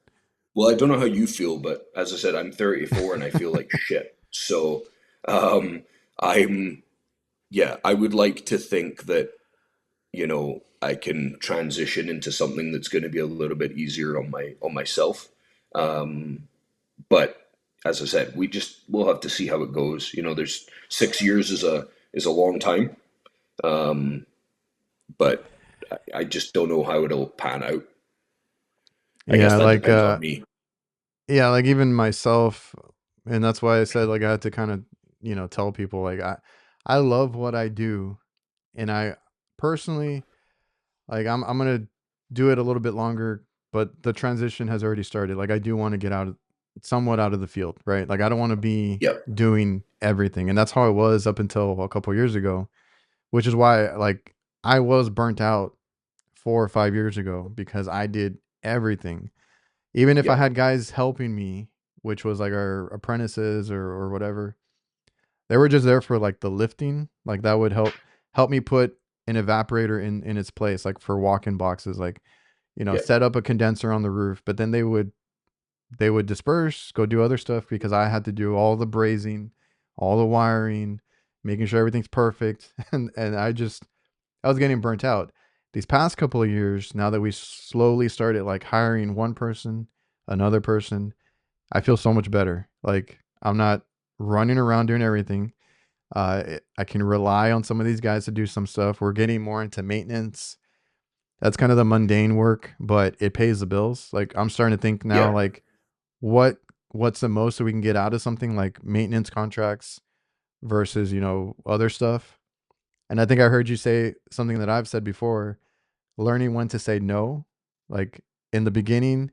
Well, I don't know how you feel, but as I said, I'm 34 and I feel like shit. So, um, I'm, yeah, I would like to think that, I can transition into something that's going to be a little bit easier on myself. Um, but as I said, we'll have to see how it goes. There's 6 years is a long time. Um, but I just don't know how it'll pan out. I guess Yeah, that like depends on me. yeah, like even myself, and that's why I said like I had to kind of, tell people like I love what I do, and I personally like I'm going to do it a little bit longer, but the transition has already started. Like I do want to get somewhat out of the field, right? Like I don't want to be Yeah, doing everything. And that's how it was up until a couple years ago, which is why like I was burnt out 4 or 5 years ago because I did everything. Even if I yeah, had guys helping me, which was like our apprentices or whatever, they were just there for like the lifting. Like that would help me put an evaporator in its place, like for walk-in boxes, like, yeah, set up a condenser on the roof. But then they would disperse, go do other stuff because I had to do all the brazing, all the wiring, making sure everything's perfect. And I was getting burnt out. These past couple of years, now that we slowly started like hiring one person, another person, I feel so much better. Like I'm not running around doing everything. I can rely on some of these guys to do some stuff. We're getting more into maintenance. That's kind of the mundane work, but it pays the bills. Like I'm starting to think now, yeah. like what what's the most that we can get out of something like maintenance contracts versus other stuff. And I think I heard you say something that I've said before: learning when to say no. Like in the beginning,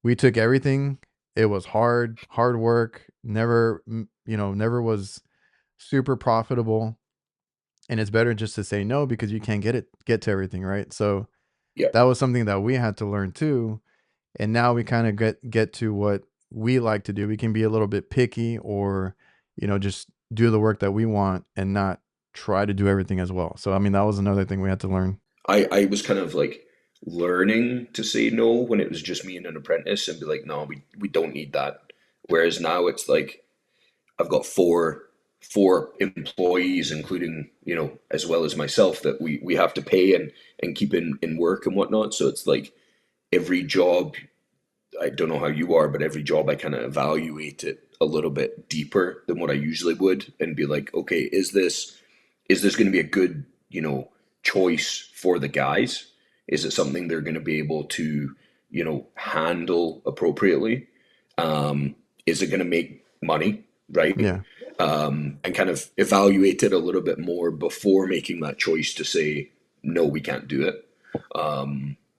we took everything. It was hard work. Never, never was super profitable. And it's better just to say no because you can't get to everything, right? So Yeah. that was something that we had to learn too. And now we kind of get to what we like to do. We can be a little bit picky, or just do the work that we want and not try to do everything as well. So I mean, that was another thing we had to learn. I was kind of like, learning to say no when it was just me and an apprentice and be like, no, we don't need that. Whereas now it's like I've got four employees, including, as well as myself, that we have to pay and keep in work and whatnot. So it's like every job, I don't know how you are, but every job I kind of evaluate it a little bit deeper than what I usually would and be like, okay, is this going to be a good, choice for the guys? Is it something they're going to be able to, handle appropriately? Is it going to make money, right? Yeah. And kind of evaluate it a little bit more before making that choice to say, no, we can't do it.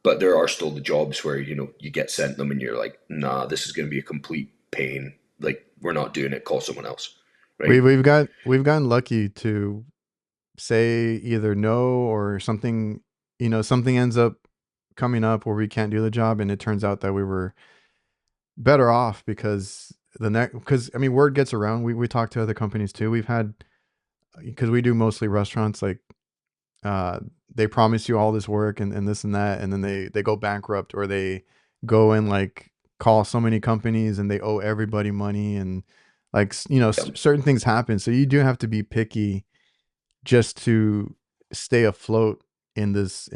But there are still the jobs where, you get sent them and you're like, nah, this is going to be a complete pain. Like, we're not doing it. Call someone else, We right? we've gotten lucky to say either no or something, something ends up coming up where we can't do the job, and it turns out that we were better off because because I mean word gets around. We talk to other companies too. We've had, because we do mostly restaurants, like uh they promise you all this work and this and that, and then they go bankrupt, or they go and like call so many companies and they owe everybody money, and like Yep. certain things happen, so you do have to be picky just to stay afloat in this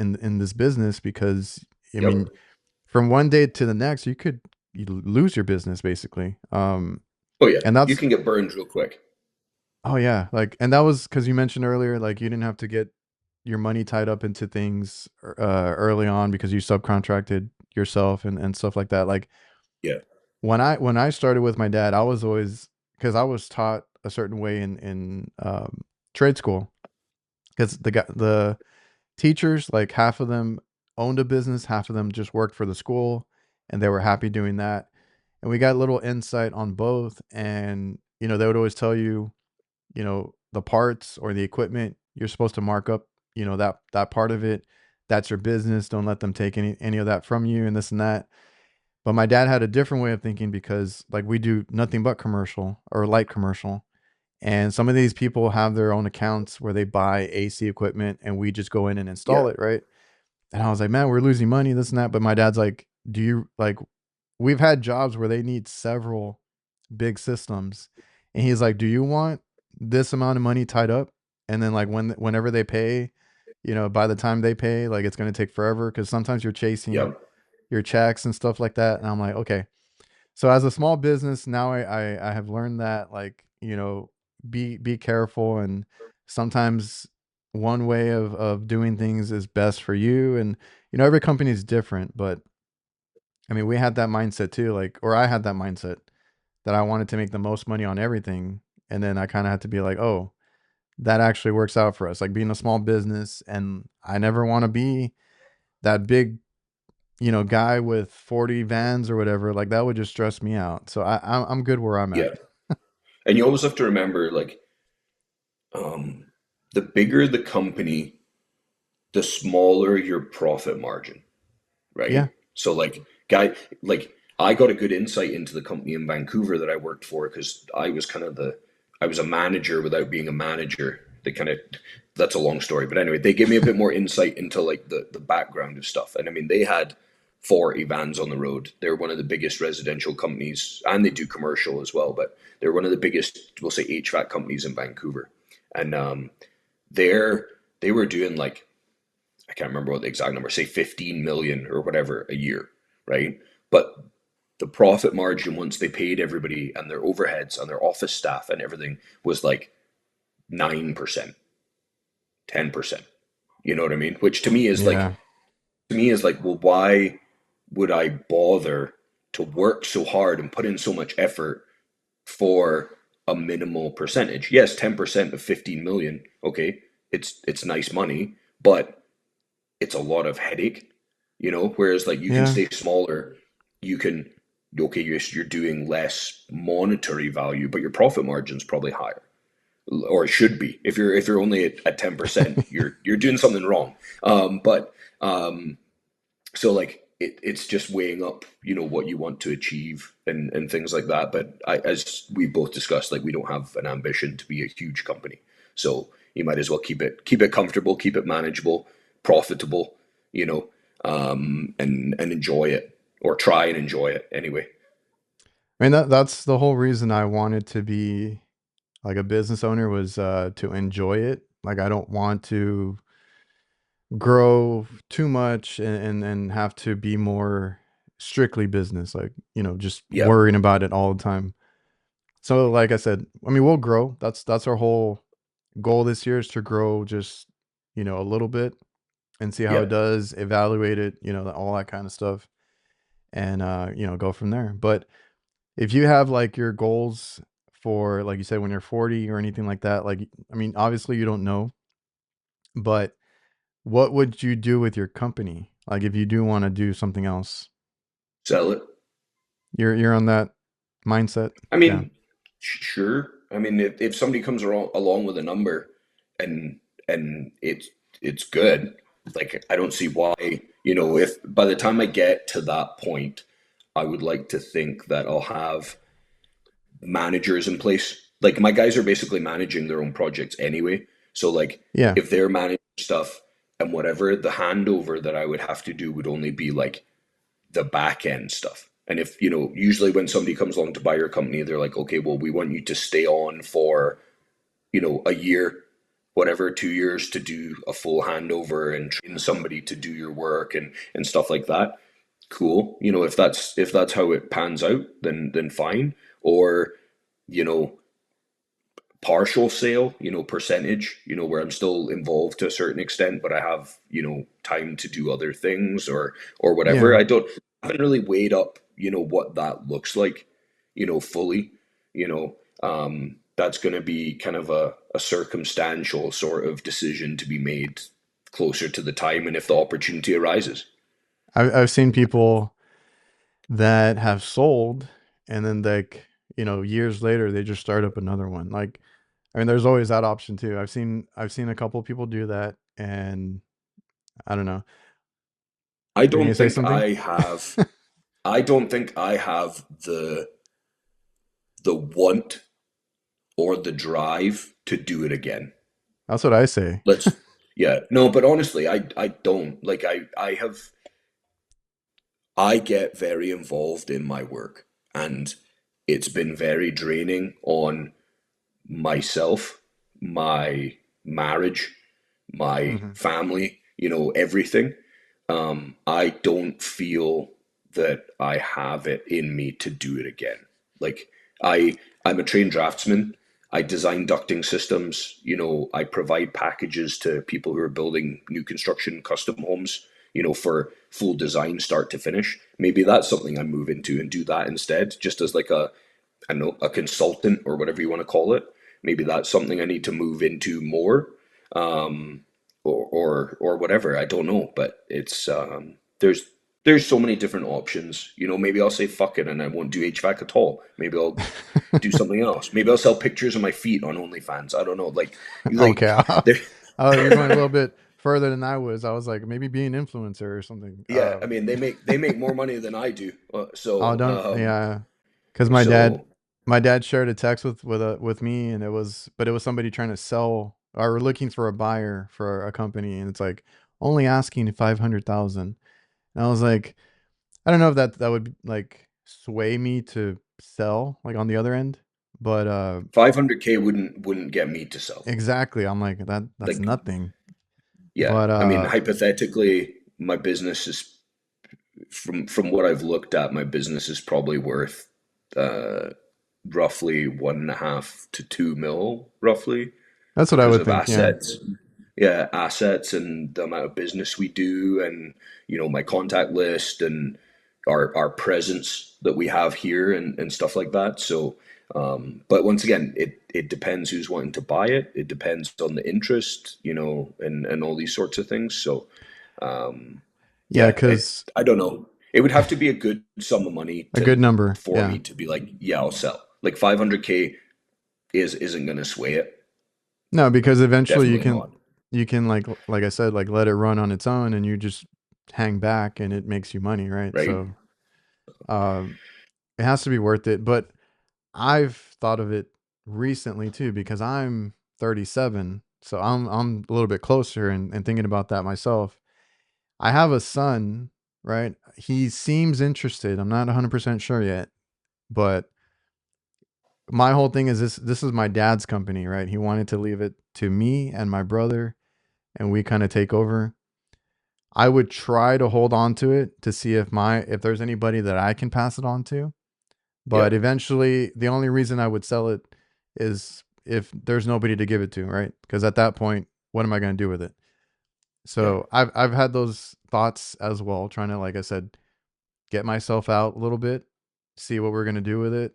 business, because I Yep. mean from one day to the next you lose your business basically. Oh yeah. And You that's, can get burned real quick. oh yeah, like, and that was because you mentioned earlier, like you didn't have to get your money tied up into things early on because you subcontracted yourself and stuff like that. Like Yeah. when I started with my dad, I was always, because I was taught a certain way in trade school, because the teachers, like half of them owned a business, half of them just worked for the school, and they were happy doing that. And we got a little insight on both, and they would always tell you, the parts or the equipment, you're supposed to mark up, that part of it. That's your business. Don't let them take any of that from you, and this and that. But my dad had a different way of thinking, because like we do nothing but commercial or light commercial. And some of these people have their own accounts where they buy AC equipment and we just go in and install Yeah. it, right? And I was like, man, we're losing money, this and that. But my dad's like, do you like, we've had jobs where they need several big systems. And he's like, do you want this amount of money tied up? And then like whenever they pay, by the time they pay, like it's going to take forever, because sometimes you're chasing Yep. your checks and stuff like that. And I'm like, okay. So as a small business now, I have learned that, like, be careful, and sometimes one way of doing things is best for you, and every company is different, but I mean we had that mindset too, like, or I had that mindset that I wanted to make the most money on everything, and then I kind of had to be like, oh, that actually works out for us, like being a small business, and I never want to be that big guy with 40 vans or whatever. Like that would just stress me out. So I'm good where I'm at. Yeah. And you always have to remember, like, the bigger the company, the smaller your profit margin, Yeah. right? So like I got a good insight into the company in Vancouver that I worked for because I was a manager without being a manager. They kind of That's a long story, but anyway, they gave me a bit more insight into like the background of stuff. And I mean, they had 40 vans on the road. They're one of the biggest residential companies, and they do commercial as well, but they're one of the biggest, we'll say, HVAC companies in Vancouver. And they're they were doing like, I can't remember what the exact number, say 15 million or whatever a year, right? But the profit margin once they paid everybody and their overheads and their office staff and everything was like 9%, 10%. You know what I mean? Which Yeah. to me is like, well, why would I bother to work so hard and put in so much effort for a minimal percentage? Yes, 10% of 15 million, okay, it's nice money, but it's a lot of headache, whereas like you can Yeah. stay smaller, you can, okay, you're doing less monetary value, but your profit margin's probably higher, or it should be. If you're only at 10%, you're doing something wrong. But so like it's just weighing up, what you want to achieve and things like that. But as we both discussed, like we don't have an ambition to be a huge company, so you might as well keep it comfortable, keep it manageable, profitable, you know. and enjoy it, or try and enjoy it anyway. I mean, that's the whole reason I wanted to be like a business owner was to enjoy it. Like I don't want to grow too much and have to be more strictly business, like, just Yeah, worrying about it all the time. So like I said, I mean, we'll grow. That's our whole goal this year is to grow just, a little bit and see how yeah. it does, evaluate it, all that kind of stuff and go from there. But if you have like your goals for like you said when you're 40 or anything like that, like I mean, obviously you don't know, but what would you do with your company? Like if you do want to do something else, Sell it. you're on that mindset. I Yeah. mean, sure. I mean, if somebody comes along with a number and it's good, like I don't see why, if by the time I get to that point, I would like to think that I'll have managers in place. Like my guys are basically managing their own projects anyway. So like Yeah. if they're managing stuff and whatever, the handover that I would have to do would only be like the back end stuff. And if, usually when somebody comes along to buy your company, they're like, okay, well, we want you to stay on for, a year, whatever, 2 years to do a full handover and train somebody to do your work and stuff like that. Cool. If that's how it pans out, then fine. Or, you know, partial sale, percentage, where I'm still involved to a certain extent, but I have, time to do other things or whatever. Yeah. I haven't really weighed up, what that looks like, fully, that's going to be kind of a circumstantial sort of decision to be made closer to the time and if the opportunity arises. I've seen people that have sold and then like, years later they just start up another one. Like, I mean, there's always that option too. I've seen a couple of people do that and I don't know. I You're gonna don't say think something? I have I don't think I have the want or the drive to do it again. That's what I say. Let's yeah, no, but honestly, I don't. Like I get very involved in my work and it's been very draining on myself, my marriage, my Hmm. family, everything. I don't feel that I have it in me to do it again. Like I'm a trained draftsman. I design ducting systems. I provide packages to people who are building new construction custom homes, for full design start to finish. Maybe that's something I move into and do that instead, just as like I don't know, a consultant or whatever you want to call it. Maybe that's something I need to move into more, or whatever. I don't know, but it's there's so many different options. Maybe I'll say fuck it and I won't do HVAC at all. Maybe I'll do something else. Maybe I'll sell pictures of my feet on OnlyFans. I don't know. Okay. There. Oh, you're going a little bit further than I was. I was like, maybe be an influencer or something. Yeah, I mean they make more money than I do. Oh, So don't, yeah. Because so my dad shared a text with me, and but it was somebody trying to sell or looking for a buyer for a company, and it's like only asking 500,000. And I was like, I don't know if that would like sway me to sell like on the other end, but 500K wouldn't get me to sell. exactly, I'm like that's Like nothing. yeah, But I mean hypothetically, my business is from what I've looked at, my business is probably worth uh, roughly 1.5 to 2 mil, roughly, that's what I because would of think. Yeah. assets. Yeah, assets and the amount of business we do, and my contact list and our presence that we have here and stuff like that. So, but once again, it depends who's wanting to buy it. It depends on the interest, and all these sorts of things. So, Yeah, yeah, because I don't know. It would have to be a good sum of money a good to number. for Yeah. me to be like, yeah, I'll sell. Like 500K isn't going to sway it. No, because eventually Definitely not. you can like I said, like let it run on its own and you just hang back and it makes you money, right? Right? So um it has to be worth it. But I've thought of it recently too because I'm 37. So I'm a little bit closer and thinking about that myself. I have a son, right? He seems interested. I'm not 100% sure yet, but my whole thing is this is my dad's company, right? He wanted to leave it to me and my brother and we kind of take over. I would try to hold on to it to see if there's anybody that I can pass it on to. Yeah, But eventually the only reason I would sell it is if there's nobody to give it to, right? Because at that point, what am I going to do with it? yeah, So I've had those thoughts as well, trying to, like I said, get myself out a little bit, see what we're going to do with it.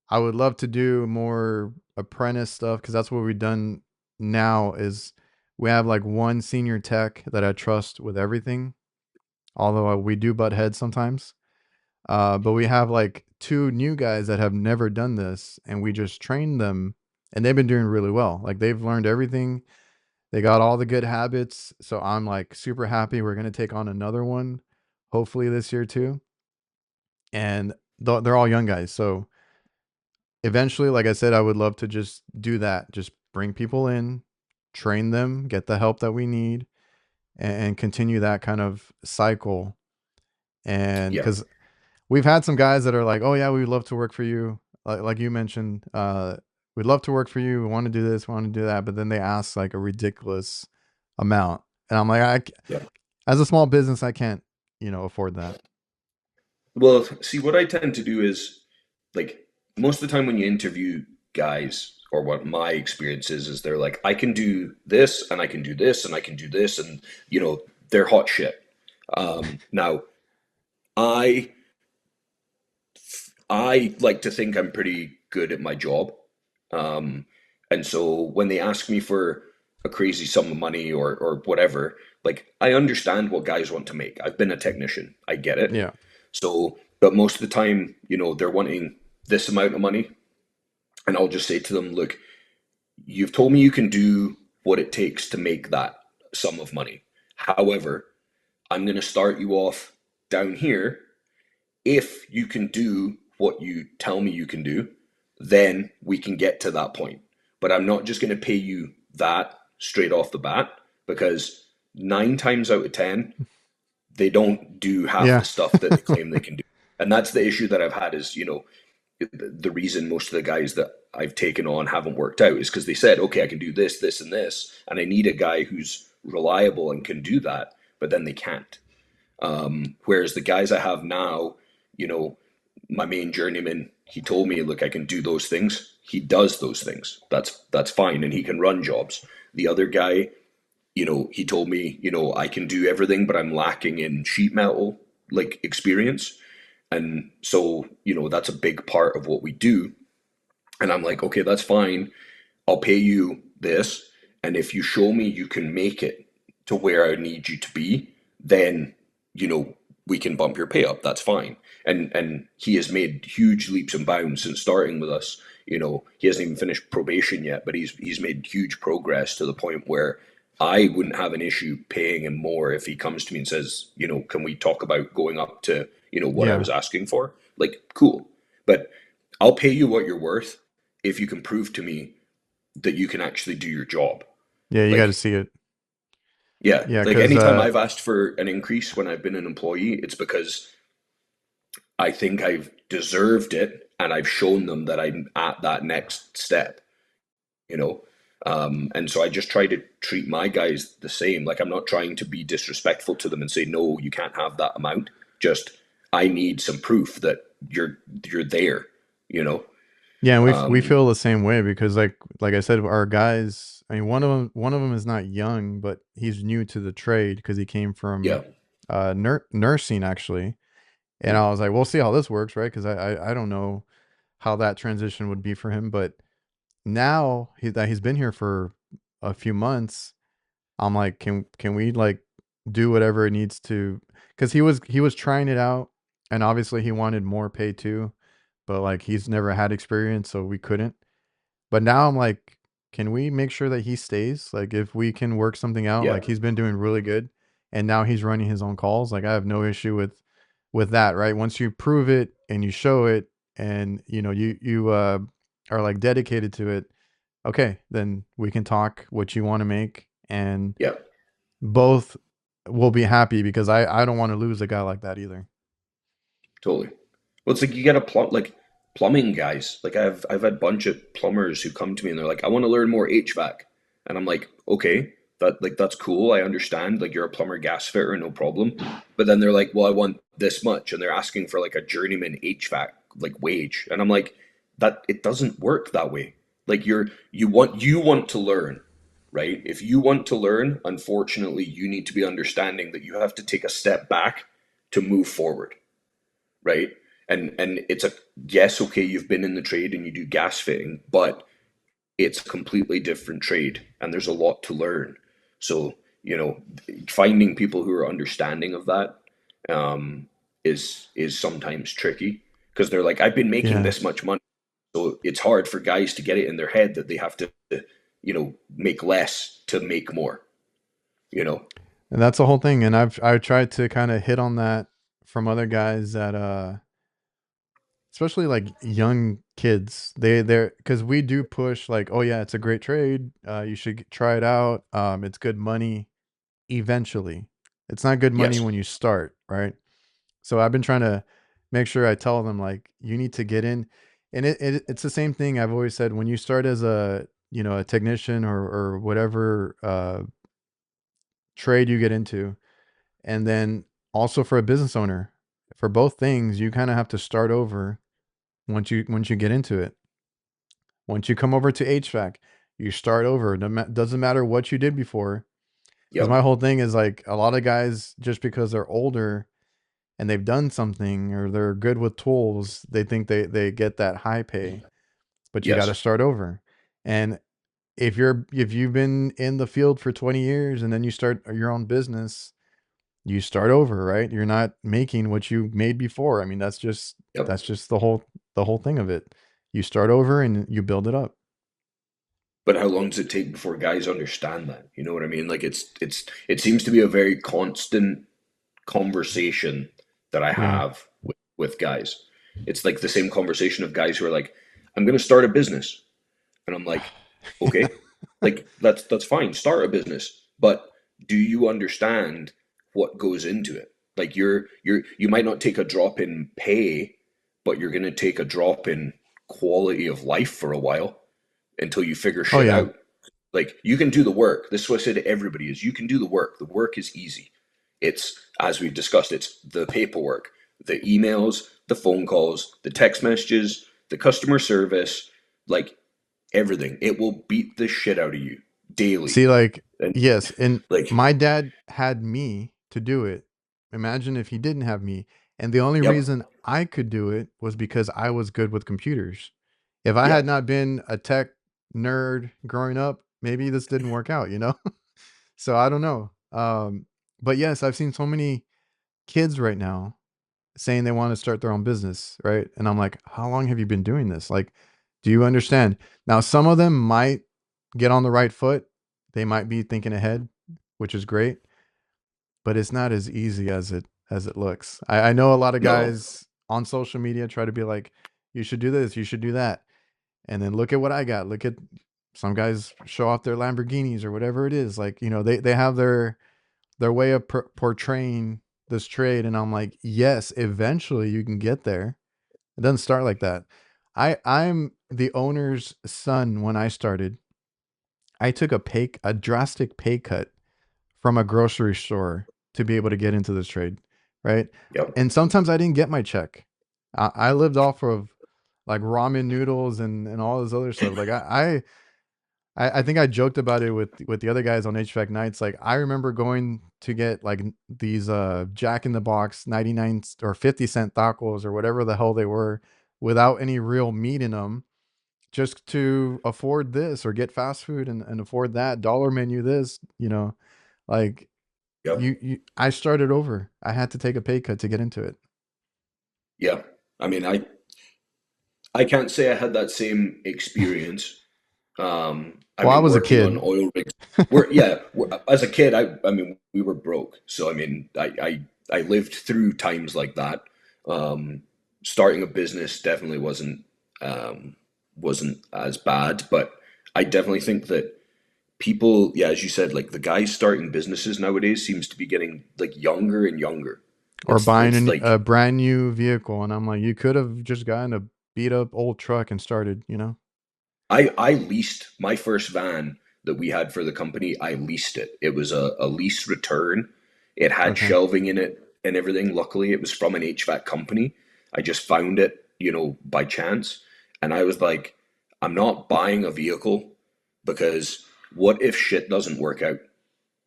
I would love to do more apprentice stuff because that's what we've done now is we have like one senior tech that I trust with everything, although we do butt heads sometimes. But we have like two new guys that have never done this and we just trained them and they've been doing really well. Like they've learned everything. They got all the good habits. So I'm like super happy. We're going to take on another one, hopefully this year too. And they're all young guys. So eventually, like I said, I would love to just do that. Just bring people in, train them, get the help that we need, and continue that kind of cycle. And yeah. because we've had some guys that are like, "Oh yeah, we'd love to work for you," like you mentioned, we'd love to work for you. We want to do this, we want to do that, but then they ask like a ridiculous amount, and I'm like, Yeah. as a small business, I can't, afford that. Well, see, what I tend to do is like most of the time when you interview guys, or what my experience is they're like, I can do this and I can do this and I can do this, and they're hot shit. Now, I I like to think I'm pretty good at my job. Um, and so when they ask me for a crazy sum of money or whatever, like I understand what guys want to make. I've been a technician. I get it. Yeah, So, but most of the time, they're wanting this amount of money. And I'll just say to them, look, you've told me you can do what it takes to make that sum of money. However, I'm going to start you off down here. If you can do what you tell me you can do, then we can get to that point. But I'm not just going to pay you that straight off the bat because 9 times out of 10, they don't do half yeah, the stuff that they claim they can do. And that's the issue that I've had is, the reason most of the guys that I've taken on haven't worked out is because they said, okay, I can do this, this, and this, and I need a guy who's reliable and can do that, but then they can't. Whereas the guys I have now, you know, my main journeyman, he told me, look, I can do those things. He does those things. That's fine, and he can run jobs. The other guy, he told me, I can do everything, but I'm lacking in sheet metal like experience. And so, that's a big part of what we do. And I'm like, okay, that's fine. I'll pay you this. And if you show me you can make it to where I need you to be, then, you know, we can bump your pay up. That's fine. And he has made huge leaps and bounds since starting with us. He hasn't even finished probation yet, but he's made huge progress to the point where I wouldn't have an issue paying him more if he comes to me and says, can we talk about going up to, what I yeah, was asking for? Like, cool. But I'll pay you what you're worth if you can prove to me that you can actually do your job. yeah. You got to Like, see it. yeah, Yeah, like because anytime I've asked for an increase when I've been an employee, it's because I think I've deserved it and I've shown them that I'm at that next step, you know? And so I just try to treat my guys the same. Like, I'm not trying to be disrespectful to them and say, no, you can't have that amount. Just, I need some proof that you're there, you know? yeah, and we Um, feel the same way because like I said, our guys. I mean, one of them is not young, but he's new to the trade because he came from yeah, nursing actually. And I was like, we'll see how this works, right? Because I don't know how that transition would be for him, but now that he's been here for a few months, I'm like, can we like do whatever it needs to? Because he was trying it out, and obviously he wanted more pay too, but like he's never had experience, so we couldn't. But now I'm like, can we make sure that he stays? Like if we can work something out, yeah, like he's been doing really good, and now he's running his own calls. Like I have no issue with that, right? Once you prove it and you show it, and you are like dedicated to it, okay, then we can talk what you want to make, and yeah, both will be happy because I don't want to lose a guy like that either. Totally. Well, it's like you get a plumbing guys. Like I've had a bunch of plumbers who come to me and they're like, I want to learn more HVAC. And I'm like, okay, that's cool. I understand. Like you're a plumber gas fitter, no problem. But then they're like, well, I want this much, and they're asking for like a journeyman HVAC like wage. And I'm like, that it doesn't work that way. Like you want to learn, right? If you want to learn, unfortunately, you need to be understanding that you have to take a step back to move forward, right? And it's a yes, okay, you've been in the trade and you do gas fitting, but it's a completely different trade and there's a lot to learn. So, finding people who are understanding of that is sometimes tricky because they're like, I've been making Yeah. this much money. So it's hard for guys to get it in their head that they have to, make less to make more, you know? And that's the whole thing. And I've tried to kind of hit on that from other guys that especially like young kids. They're because we do push like, oh yeah, it's a great trade. You should try it out. It's good money eventually. It's not good money Yes. when you start, right? So I've been trying to make sure I tell them like you need to get in, and it's the same thing I've always said when you start as a a technician or whatever trade you get into, and then also for a business owner, for both things you kind of have to start over once you get into it. Once you come over to HVAC, you start over. Doesn't matter what you did before. Because my Yep. whole thing is like a lot of guys, just because they're older and they've done something or they're good with tools, they think they get that high pay, but you got to Yes. start over. And if you've been in the field for 20 years and then you start your own business, you start over, right? You're not making what you made before. I mean, Yep. that's just the whole thing of it. You start over and you build it up. But how long does it take before guys understand that? You know what I mean? Like it seems to be a very constant conversation that I Yeah. have with guys. It's like the same conversation of guys who are like, I'm gonna start a business. And I'm like, okay, like that's fine, start a business. But do you understand what goes into it? Like you might not take a drop in pay, but you're gonna take a drop in quality of life for a while until you figure Oh shit yeah. out. Like you can do the work. This is what I say to everybody is you can do the work. The work is easy. It's as we've discussed, it's the paperwork, the emails, the phone calls, the text messages, the customer service, like everything. It will beat the shit out of you daily. See, like, And yes, and like, my dad had me to do it. Imagine if he didn't have me. And the only yep, reason I could do it was because I was good with computers. If I yeah, had not been a tech nerd growing up, maybe this didn't work out, you know? So I don't know. But yes, I've seen so many kids right now saying they want to start their own business, right? And I'm like, how long have you been doing this? Like, do you understand? Now, some of them might get on the right foot. They might be thinking ahead, which is great, but it's not as easy as it looks. I know a lot of no, guys on social media try to be like, you should do this, you should do that. And then look at what I got. Look at some guys show off their Lamborghinis or whatever it is. Like, they have their way of portraying this trade. And I'm like, yes, eventually you can get there. It doesn't start like that. I'm the owner's son. When I started, I took a drastic pay cut from a grocery store to be able to get into this trade, right? yep, And sometimes I didn't get my check. I lived off of like ramen noodles and all this other stuff. Like I think I joked about it with the other guys on HVAC nights. Like I remember going to get like these Jack in the Box 99 or 50-cent tacos or whatever the hell they were without any real meat in them, just to afford this or get fast food and afford that dollar menu this, like yep, I started over. I had to take a pay cut to get into it. yeah. I mean, I can't say I had that same experience. I Well, I mean, was a working on kid. oil rigs. As a kid, I mean, we were broke. So I mean, I lived through times like that. Um, Starting a business definitely um, wasn't as bad, but I definitely think that people, yeah, as you said, like the guys starting businesses nowadays seems to be getting like younger and younger. Or buying It's a like brand new vehicle, and I'm like, you could have just gotten a beat up old truck and started, you know? I leased my first van that we had for the company. I leased it. It was a lease return. It had Okay. shelving in it and everything. Luckily, it was from an HVAC company. I just found it, by chance. And I was like, I'm not buying a vehicle because what if shit doesn't work out?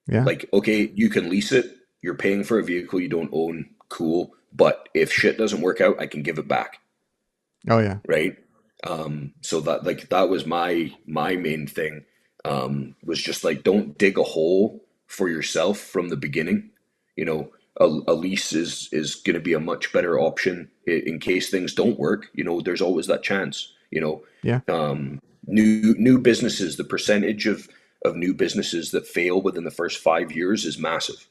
Yeah. Like, okay, you can lease it. You're paying for a vehicle you don't own. Cool. But if shit doesn't work out, I can give it back, Oh yeah. right? So that was my main thing, was just like don't dig a hole for yourself from the beginning. You know, a lease is going to be a much better option in case things don't work. There's always that chance. Yeah. New businesses, the percentage of new businesses that fail within the first 5 years is massive.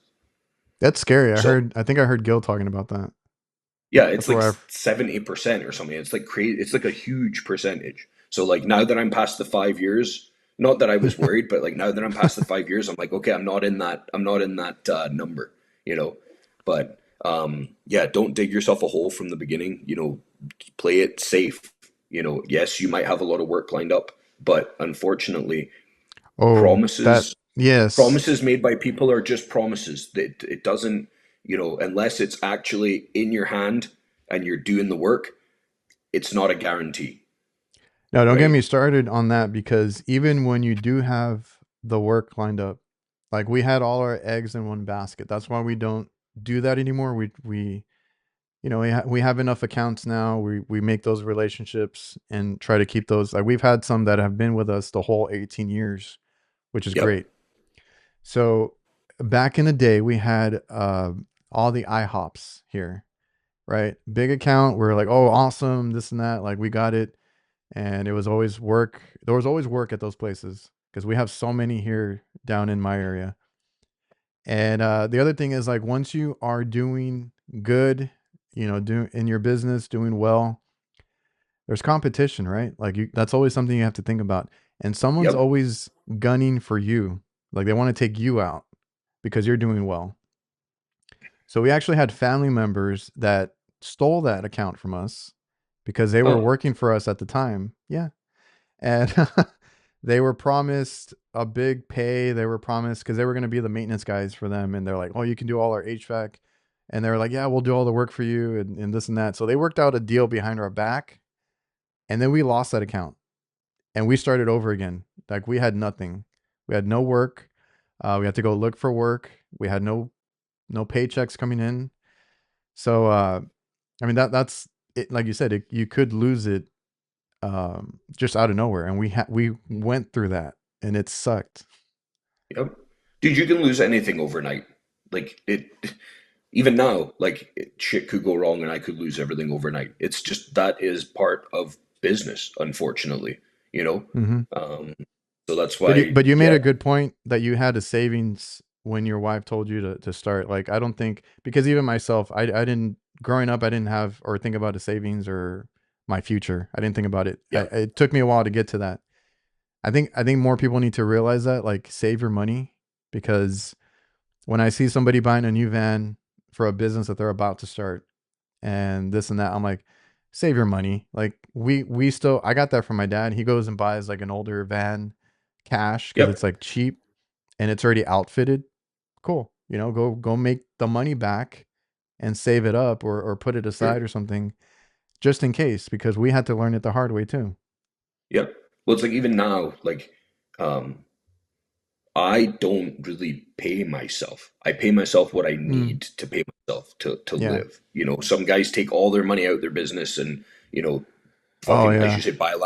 That's scary. So I think I heard Gil talking about that. yeah, it's That's like where I've 70% or something. It's like crazy. It's like a huge percentage. So like now that I'm past the 5 years, not that I was worried, but like now that I'm past the 5 years, I'm like, okay, I'm not in that. I'm not in that number, you know. But yeah, don't dig yourself a hole from the beginning. Play it safe. Yes, you might have a lot of work lined up, but unfortunately, Oh, that promises yes. promises made by people are just promises. That it doesn't, unless it's actually in your hand and you're doing the work, it's not a guarantee, No, don't get right? me started on that because even when you do have the work lined up, like we had all our eggs in one basket. That's why we don't do that anymore. We we have enough accounts now. We make those relationships and try to keep those. Like we've had some that have been with us the whole 18 years, which is Yep. great. So back in the day, we had all the IHOPs here, right? Big account. We're like, oh, awesome, this and that. Like we got it, and it was always work. There was always work at those places because we have so many here down in my area. And the other thing is like once you are doing good, do in your business, doing well, there's competition, right? Like that's always something you have to think about. And someone's Yep. always gunning for you. Like they want to take you out because you're doing well. So we actually had family members that stole that account from us because they were Oh, working for us at the time. Yeah. And they were promised a big pay. They were promised because they were going to be the maintenance guys for them. And they're like, oh, you can do all our HVAC. And they were like, yeah, we'll do all the work for you and this and that. So they worked out a deal behind our back. And then we lost that account and we started over again. Like we had nothing. We had no work. We had to go look for work. We had no paychecks coming in. So I mean that's it. Like you said, you could lose it just out of nowhere, and we went through that, and it sucked. yep. Dude, you can lose anything overnight. Like even now, like shit could go wrong and I could lose everything overnight. It's just that is part of business, unfortunately, you know? Hmm. Um, so that's But why, you made yeah, a good point that you had a savings when your wife told you to start. Like I don't think because even myself, I didn't growing up, I didn't have or think about a savings or my future. I didn't think about it. yeah, It took me a while to get to that. I think more people need to realize that, like save your money because when I see somebody buying a new van for a business that they're about to start and this and that, I'm like, save your money. Like we still I got that from my dad. He goes and buys like an older van cash because yep, it's like cheap and it's already outfitted. Cool. Go make the money back and save it up or put it aside sure, or something just in case because we had to learn it the hard way too. yep. Well, it's like even now, like, um, I don't really pay myself. I pay myself what I Mm, need to pay myself to yeah. live. Some guys take all their money out of their business and, you know, Oh fucking, as you yeah. say, buy a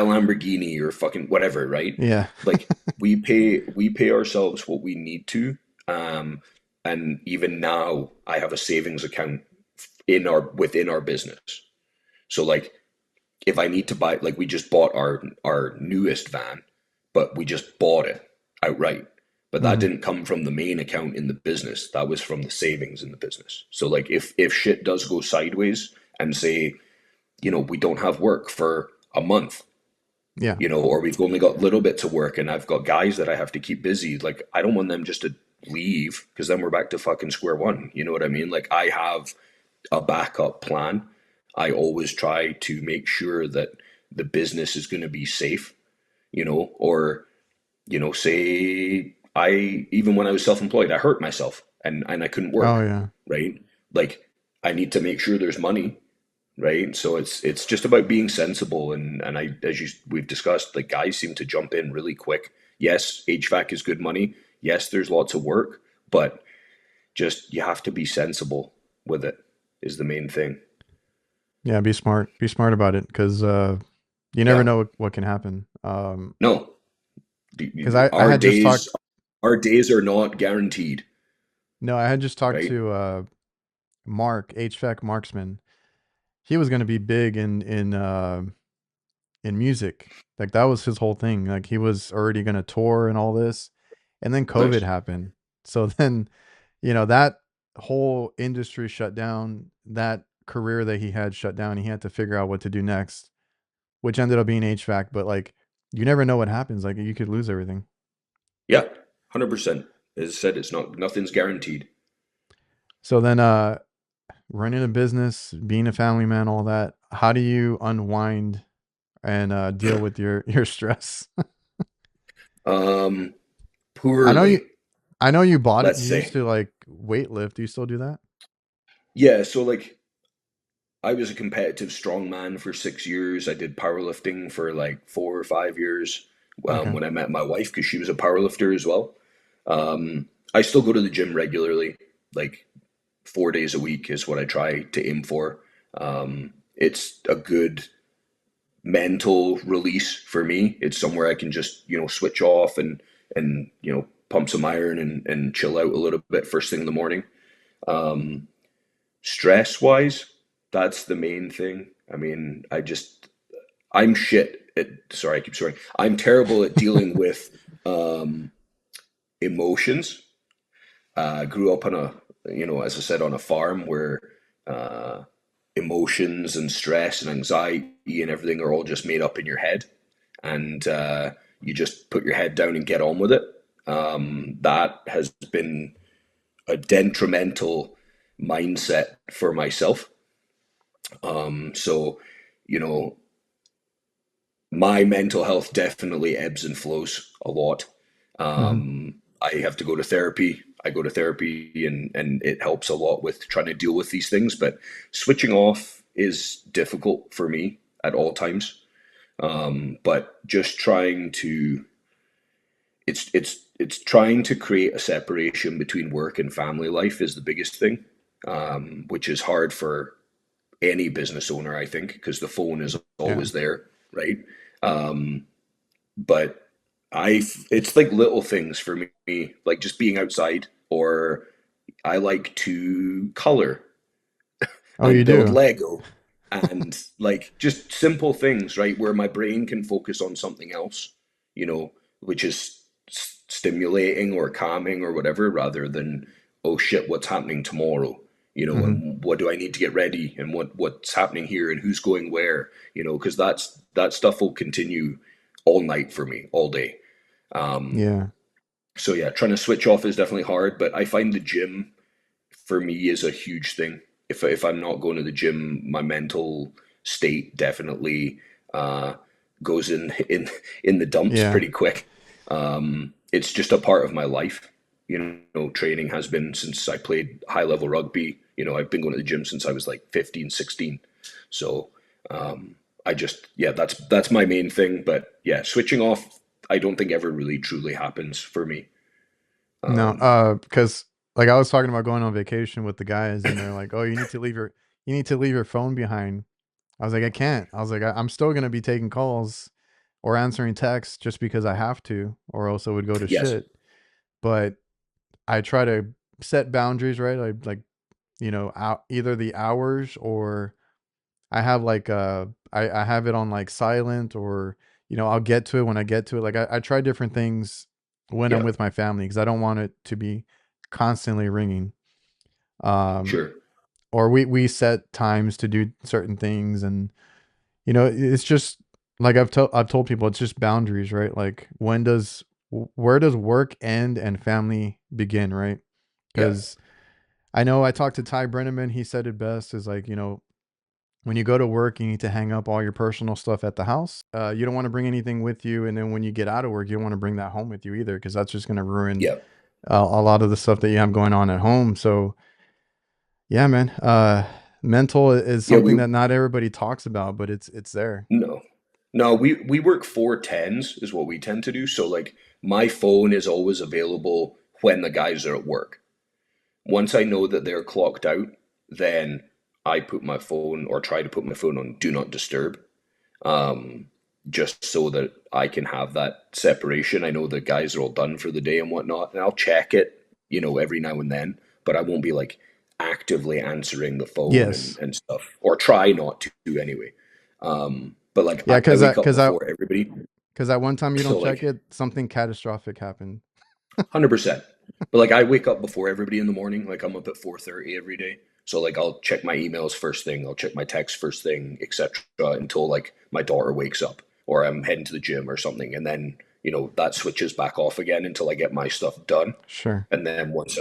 Lamborghini or fucking whatever, right? Yeah. Like we pay ourselves what we need to. Um, and even now, I have a savings account within our business. So like, if I need to buy, like, we just bought our newest van, but we just bought it outright. But that Hmm. didn't come from the main account in the business. That was from the savings in the business. So like, if shit does go sideways and say, we don't have work for a month, Yeah. or we've only got little bits of work and I've got guys that I have to keep busy. Like, I don't want them just to leave because then we're back to fucking square one. You know what I mean? Like, I have a backup plan. I always try to make sure that the business is going to be safe, or, say even when I was self-employed, I hurt myself and I couldn't Oh work, yeah. right? Like, I need to make sure there's money, right? So it's just about being sensible, and we've discussed, like, guys seem to jump in really quick. Yes, HVAC is good money. Yes, there's lots of work, but just you have to be sensible with it is the main thing. Yeah. Be smart. Be smart about it because you never Yeah. know what can happen. No, Because I our had just days talked. our days are not guaranteed, No, I had just talked right? to Mark HVAC Marksman. He was going to be big in music. Like that was his whole thing. Like he was already going to tour and all this, and then COVID Nice. happened. So then, that whole industry shut down. That career that he had shut down. He had to figure out what to do next, which ended up being HVAC. But like, you never know what happens. Like you could lose everything. Yeah, 100%. As I said, it's not nothing's guaranteed. So then, running a business, being a family man, all that. How do you unwind and deal with your stress? Um, I know you. Poorly, I know you bought it. let's You used say. to like weight lift. Do you still do that? Yeah, so like I was a competitive strongman for 6 years. I did powerlifting for like 4 or 5 years. Okay. When I met my wife, because she was a powerlifter as well. I still go to the gym regularly, like 4 days a week is what I try to aim for. It's a good mental release for me. It's somewhere I can just, switch off and pump some iron and chill out a little bit first thing in the morning. Stress wise, that's the main thing. I mean, I'm shit at, sorry, I keep swearing. I'm terrible at dealing with um, emotions. Grew up on as I said, on a farm where uh, emotions and stress and anxiety and everything are all just made up in your head, and you just put your head down and get on with it. That has been a detrimental mindset for myself. So, you know, my mental health definitely ebbs and flows a lot. Hmm. I have to go to therapy. I go to therapy and it helps a lot with trying to deal with these things. But switching off is difficult for me at all times. But just trying to it's trying to create a separation between work and family life is the biggest thing, which is hard for any business owner, I think, because the phone is Yeah. always there, right? But it's like little things for me, like just being outside, or I like to color Oh, you and build do. Lego, and like just simple things, right, where my brain can focus on something else, which is stimulating or calming or whatever, rather than, oh shit, what's happening tomorrow, Hmm. and what do I need to get ready, and what's happening here, and who's going where, because that stuff will continue all night for me, all day. Yeah. So yeah, trying to switch off is definitely hard, but I find the gym for me is a huge thing. If I'm not going to the gym, my mental state definitely uh, goes in the dumps Yeah. pretty quick. It's just a part of my life. Training has been since I played high level rugby. I've been going to the gym since I was like 15, 16. So I just, yeah, that's my main thing. But yeah, switching off, I don't think ever really truly happens for me. No, because like I was talking about going on vacation with the guys, and they're like, "Oh, you need to leave your phone behind." I was like, "I can't." I was like, "I'm still gonna be taking calls or answering texts just because I have to, or else it would go to Yes. shit." But I try to set boundaries, right? I like, either the hours or I have like I have it on like silent, or I'll get to it when I get to it. Like I try different things when I'm Yeah. with my family because I don't want it to be constantly ringing. Um Sure. or we set times to do certain things, and it's just like I've told people it's just boundaries, right? Like where does work end and family begin, right? Yeah, Because I know I talked to Ty Brenneman. He said it best is like, when you go to work, you need to hang up all your personal stuff at the house. You don't want to bring anything with you. And then when you get out of work, you don't want to bring that home with you either, because that's just going to ruin yeah. a lot of the stuff that you have going on at home. So, yeah, man. Mental is Yeah, something that not everybody talks about, but it's there. no. No, we work 410s is what we tend to do. So like my phone is always available when the guys are at work. Once I know that they're clocked out, then I put my phone or try to put my phone on do not disturb. Um, just so that I can have that separation. I know the guys are all done for the day and whatnot, and I'll check it, every now and then, but I won't be like actively answering the phone and, Yes. and stuff, or try not to anyway. But like Yeah, I wake up before everybody, because at one time you don't so check like it, something catastrophic happened. 100%. But like I wake up before everybody in the morning. Like I'm up at 4:30 every day. So like I'll check my emails first thing, I'll check my text first thing, etc. until like my daughter wakes up or I'm heading to the gym or something. And then, that switches back off again until I get my stuff done. Sure. And then once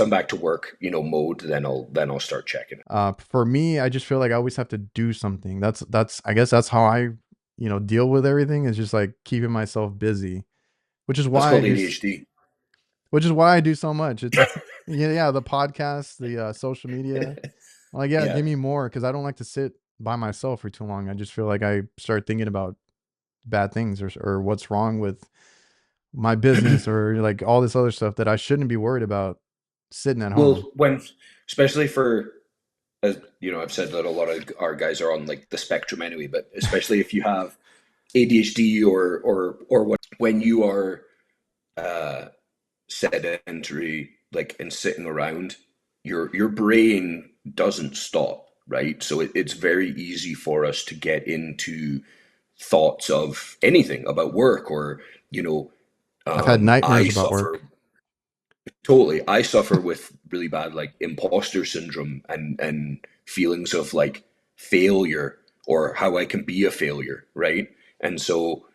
I'm back to work, mode, then I'll start checking it. For me, I just feel like I always have to do something. That's I guess that's how I, deal with everything, is just like keeping myself busy, which is That's why I called do ADHD. which is why I do so much. It's yeah, the podcast, the social media. I'm like, yeah, Yeah. give me more, because I don't like to sit by myself for too long. I just feel like I start thinking about bad things, or what's wrong with my business, or like all this other stuff that I shouldn't be worried about sitting at home. Well, especially for, as I've said that a lot of our guys are on like the spectrum anyway, but especially if you have ADHD or what, when you are uh, sedentary, like and sitting around, your brain doesn't stop, right? So it's very easy for us to get into thoughts of anything about work or you know I've had I nightmares about suffer work. totally. I suffer with really bad like imposter syndrome and feelings of like failure or how I can be a failure, right? And so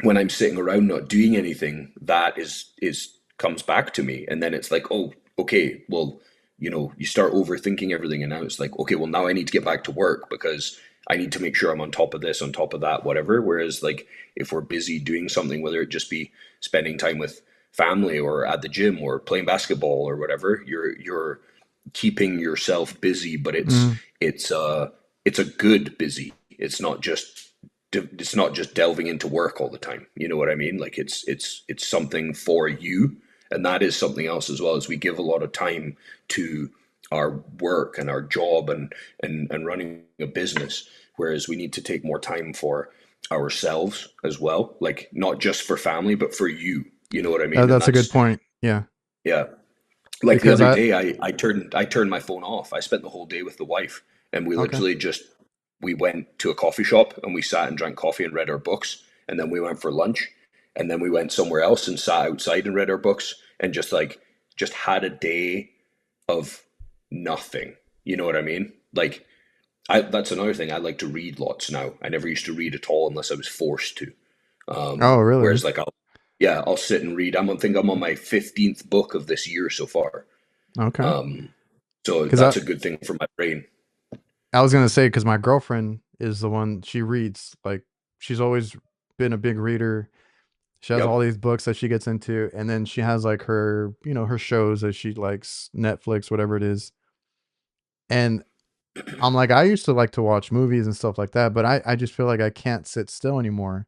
when I'm sitting around not doing anything, that is comes back to me, and then it's like, oh, okay, well, you start overthinking everything, and now it's like, okay, well, now I need to get back to work because I need to make sure I'm on top of this, on top of that, whatever. Whereas, like, if we're busy doing something, whether it just be spending time with family or at the gym or playing basketball or whatever, you're keeping yourself busy, but it's Mm. it's uh it's a good busy. It's not just delving into work all the time. You know what I mean? Like it's something for you, and that is something else as well. As we give a lot of time to our work and our job and running a business, whereas we need to take more time for ourselves as well. Like not just for family, but for you. You know what I mean? And That's a good that's point. Yeah, yeah. Like the because other I day, I turned my phone off. I spent the whole day with the wife, and we okay. literally just we went to a coffee shop and we sat and drank coffee and read our books, and then we went for lunch, and then we went somewhere else and sat outside and read our books, and just had a day of nothing. You know what I mean? Like that's another thing. I like to read lots now. I never used to read at all unless I was forced to. Oh, really? Whereas like I'll sit and read. I think I'm on my 15th book of this year so far. Okay. Um, so Because that's a good thing for my brain. I was gonna say, because my girlfriend is the one, she reads, like, she's always been a big reader. She has all Yep. these books that she gets into, and then she has like her, her shows that she likes, Netflix, whatever it is. And I'm like, I used to like to watch movies and stuff like that, but I just feel like I can't sit still anymore.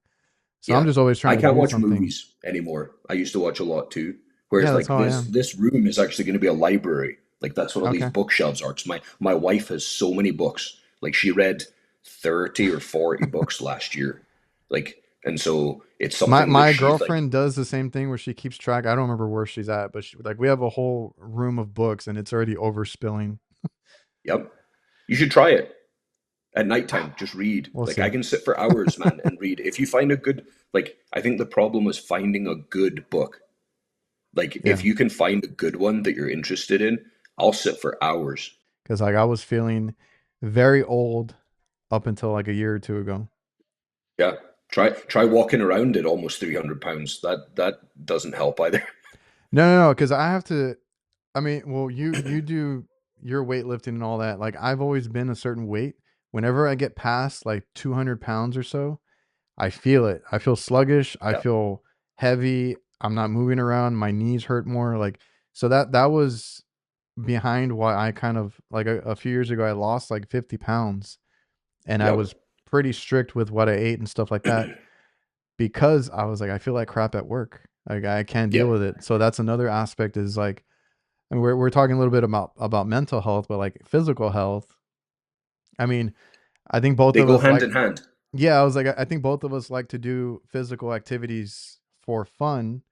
So I'm Yeah. just always I trying to can't do watch something. movies anymore. I used to watch a lot too. Yeah, Whereas that's like how I this am. this room is actually going to be a library. Like that's what all these Okay. bookshelves are. 'Cause my wife has so many books. Like she read 30 or 40 books last year. Like and so it's My something that my she's like, girlfriend does the same thing, where she keeps track. I don't remember where she's at, but like, we have a whole room of books and it's already overspilling. yep. You should try it. At nighttime, just read. We'll Like I see. can sit for hours, man, and read. If you find a good, like I think the problem is finding a good book. Like if Yeah, you can find a good one that you're interested in, I'll sit for hours. because like I was feeling very old up until like a year or two ago. Yeah. Try walking around at almost 300 pounds. That doesn't help either. No, because I have to. I mean, well, you do your weightlifting and all that. Like I've always been a certain weight. Whenever I get past like 200 pounds or so, I feel it. I feel sluggish. I Yeah. feel heavy. I'm not moving around. My knees hurt more. Like so that was behind why I kind of like a few years ago I lost like 50 pounds, and I was Yep. pretty strict with what I ate and stuff like that because I was like I feel like crap at work. Like I can't deal Yeah. with it. So that's another aspect is like, and we're talking a little bit about mental health, but like physical health. I mean, I think both They of go us hand like, in hand. yeah, I was like, I think both of us like to do physical activities for fun,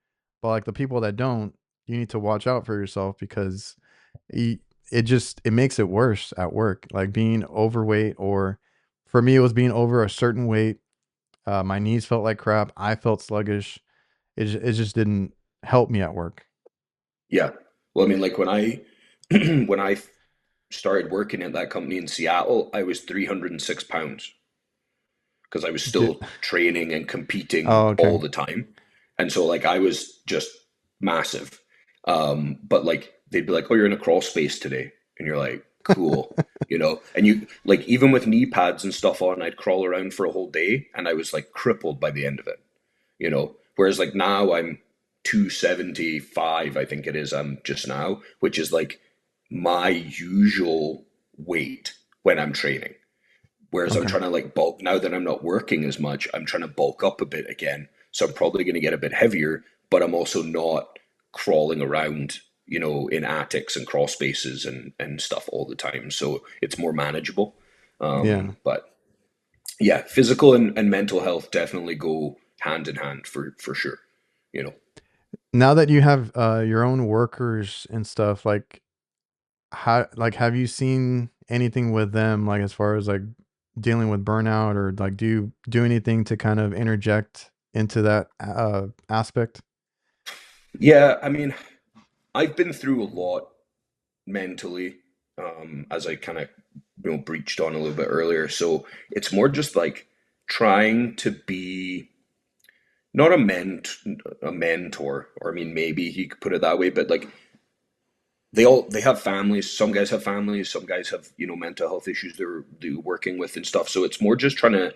but like the people that don't, you need to watch out for yourself because it, it just it makes it worse at work. Like being overweight, or for me, it was being over a certain weight. My knees felt like crap. I felt sluggish. It just didn't help me at work. Yeah. Well, I mean, like when I when I started working at that company in Seattle, I was 306 pounds because I was Did, still training and oh, competing all okay. the time. And so like I was just massive. But like they'd be like, "Oh, you're in a crawl space today." And you're like, "Cool." And you like even with knee pads and stuff on, I'd crawl around for a whole day and I was like crippled by the end of it. Whereas like now I'm 275, I think it is, just now, which is like my usual weight when I'm training. Whereas I'm Okay. trying to like bulk now that I'm not working as much, I'm trying to bulk up a bit again. So I'm probably going to get a bit heavier, but I'm also not crawling around, in attics and crawl spaces and stuff all the time. So it's more manageable. Yeah. But yeah, physical and mental health definitely go hand in hand for sure. You know. Now that you have your own workers and stuff, like how like have you seen anything with them like as far as like dealing with burnout, or like do you do anything to kind of interject into that aspect? Yeah, I mean, I've been through a lot mentally, as I kind of breached on a little bit earlier. So it's more just like trying to be not a mentor, or I mean maybe he could put it that way, but like they have families. Some guys have families. Some guys have mental health issues they're working with and stuff. So it's more just trying to.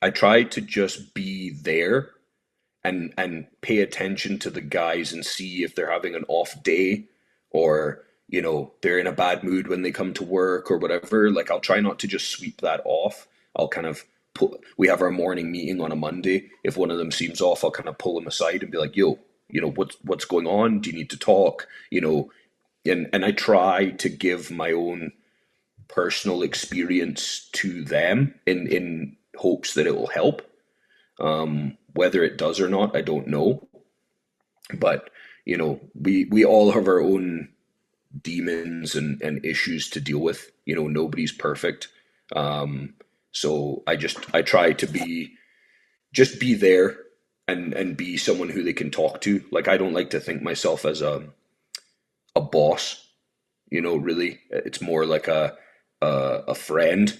I try to just be there and pay attention to the guys and see if they're having an off day, or they're in a bad mood when they come to work or whatever. Like I'll try not to just sweep that off. I'll kind of we have our morning meeting on a Monday. If one of them seems off, I'll kind of pull them aside and be like, yo, what's going on? Do you need to talk? And I try to give my own personal experience to them in hopes that it will help. Whether it does or not, I don't know. But we all have our own demons and issues to deal with. Nobody's perfect. So I try to be there and be someone who they can talk to. Like I don't like to think myself as a boss. Really, it's more like a friend.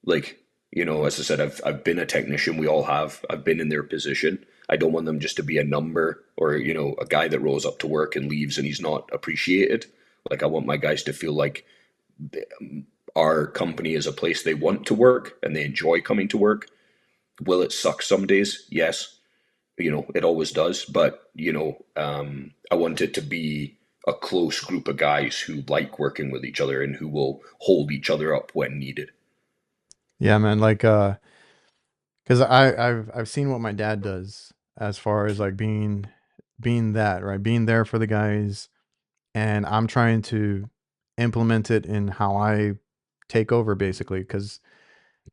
Like, as I said, I've been a technician. We all have. I've been in their position. I don't want them just to be a number, or a guy that rolls up to work and leaves and he's not appreciated. Like I want my guys to feel like our company is a place they want to work and they enjoy coming to work. Will it suck some days? Yes. It always does. But I want it to be a close group of guys who like working with each other and who will hold each other up when needed. Yeah, man, like because I've seen what my dad does as far as like being that, right, being there for the guys, and I'm trying to implement it in how I take over basically. Because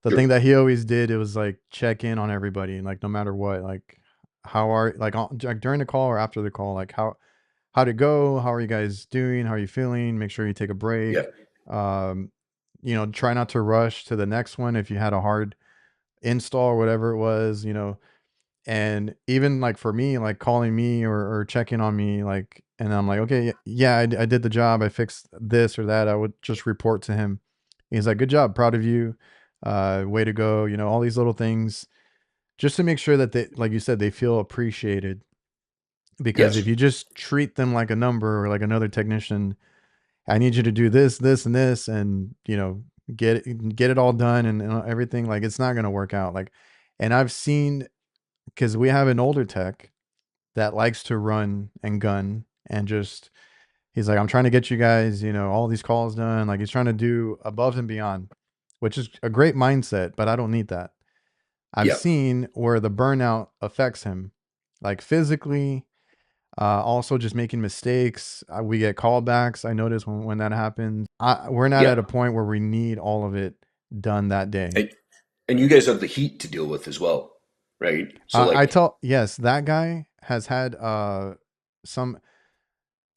the Sure. thing that he always did, it was like check in on everybody, like no matter what, like how are like during the call or after the call, like how'd it go? How are you guys doing? How are you feeling? Make sure you take a Yeah. break. Um, try not to rush to the next one if you had a hard install or whatever it was, and even like for me, like calling me or checking on me, like, and I'm like, okay, yeah, I did the job. I fixed this or that. I would just report to him. He's like, good job. Proud of you. Way to go. All these little things. just to make sure that they, like you said, they feel appreciated. Because if Yes. you just treat them like a number or like another technician, I need you to do this, this, and this, and get it all done and everything. Like it's not gonna work out. Like, and I've seen, because we have an older tech that likes to run and gun and just he's like, I'm trying to get you guys, all these calls done. Like he's trying to do above and beyond, which is a great mindset, but I don't need that. I've Yeah. seen where the burnout affects him, like physically, also just making mistakes. We get callbacks. I notice when that happens. We're not Yeah. at a point where we need all of it done that day. And, and you guys have the heat to deal with as well, right? So I like, tell yes, that guy has had some.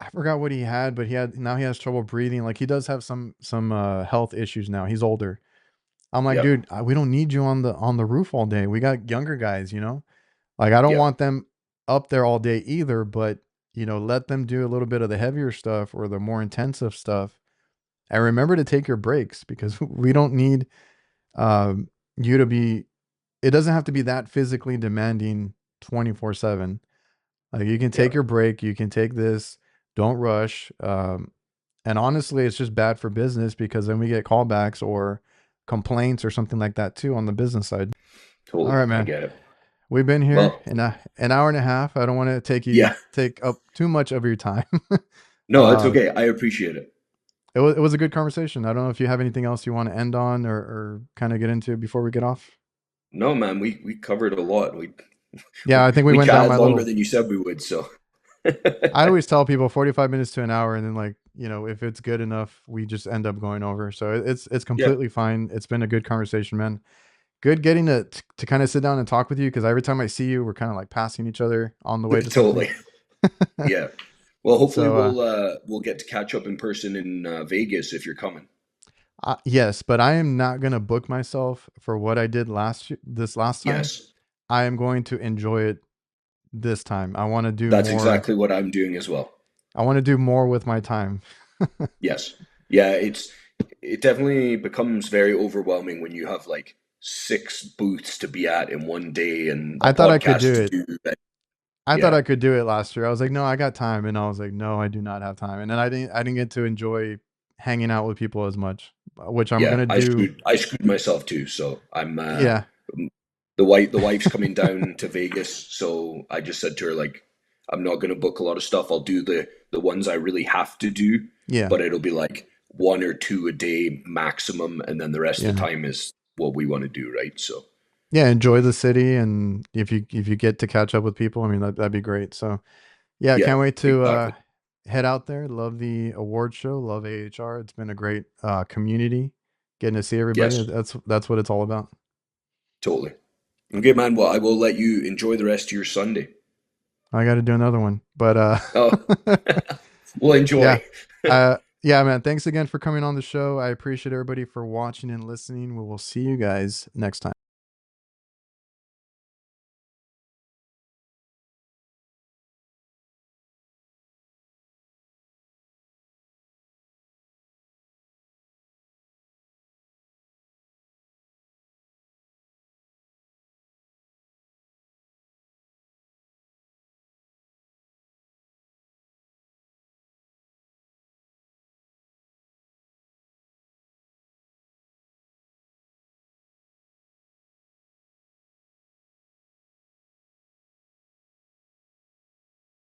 I forgot what he had, but he has trouble breathing. Like he does have some health issues now. He's older. I'm like, yeah, dude, we don't need you on the roof all day. We got younger guys, Like I don't yeah, want them up there all day either, but let them do a little bit of the heavier stuff or the more intensive stuff. And remember to take your breaks because we don't need you to be. It doesn't have to be that physically demanding 24/7. Like you can yeah, take your break, you can take this. Don't rush. And honestly, it's just bad for business because then we get callbacks or complaints or something like that too on the business side. All totally. right, I man. get it. We've been here Well, in an hour and a half. I don't want to yeah, take up too much of your time. no, it's uh, okay. I appreciate it. it was a good conversation. I don't know if you have anything else you want to end on or kind of get into before we get off. No, man, we covered a lot. Yeah, I think we We went down chatted my longer little. than you said we would. So, I always tell people 45 minutes to an hour, and then like if it's good enough, we just end up going over. So it's yeah, completely fine. It's been a good conversation, man. Good getting to kind of sit down and talk with you because every time I see you, we're kind of like passing each other on the way to something. totally. Yeah. Well, hopefully So we'll get to catch up in person in Vegas if you're coming. yes, but I am not gonna book myself for what I did this last time. Yes, I am going to enjoy it this time. I want to do that's more. exactly what I'm doing as well. I want to do more with my time. Yes. Yeah, it definitely becomes very overwhelming when you have like six booths to be at in one day and a I thought I could do podcast to it. do. I thought Yeah. I could do it last year. I was like, no, I got time, and I was like, no, I do not have time. And then I didn't get to enjoy hanging out with people as much, which I'm Yeah, gonna do. I screwed myself too. So I'm Yeah, the wife's coming down to Vegas, so I just said to her like I'm not gonna book a lot of stuff. I'll do the ones I really have to do, yeah, but it'll be like one or two a day maximum, and then the rest of the yeah, time is what we want to do, right? So yeah. Enjoy the city, and if you get to catch up with people, I mean that'd be great. So yeah, I yeah, can't wait to exactly. head out there. Love the award show. Love AHR. It's been a great community. Getting to see everybody. Yes, That's what it's all about. totally. Okay, man. Well, I will let you enjoy the rest of your Sunday. I got to do another one, but Oh, well, yeah, enjoy. yeah, man. Thanks again for coming on the show. I appreciate everybody for watching and listening. We will see you guys next time.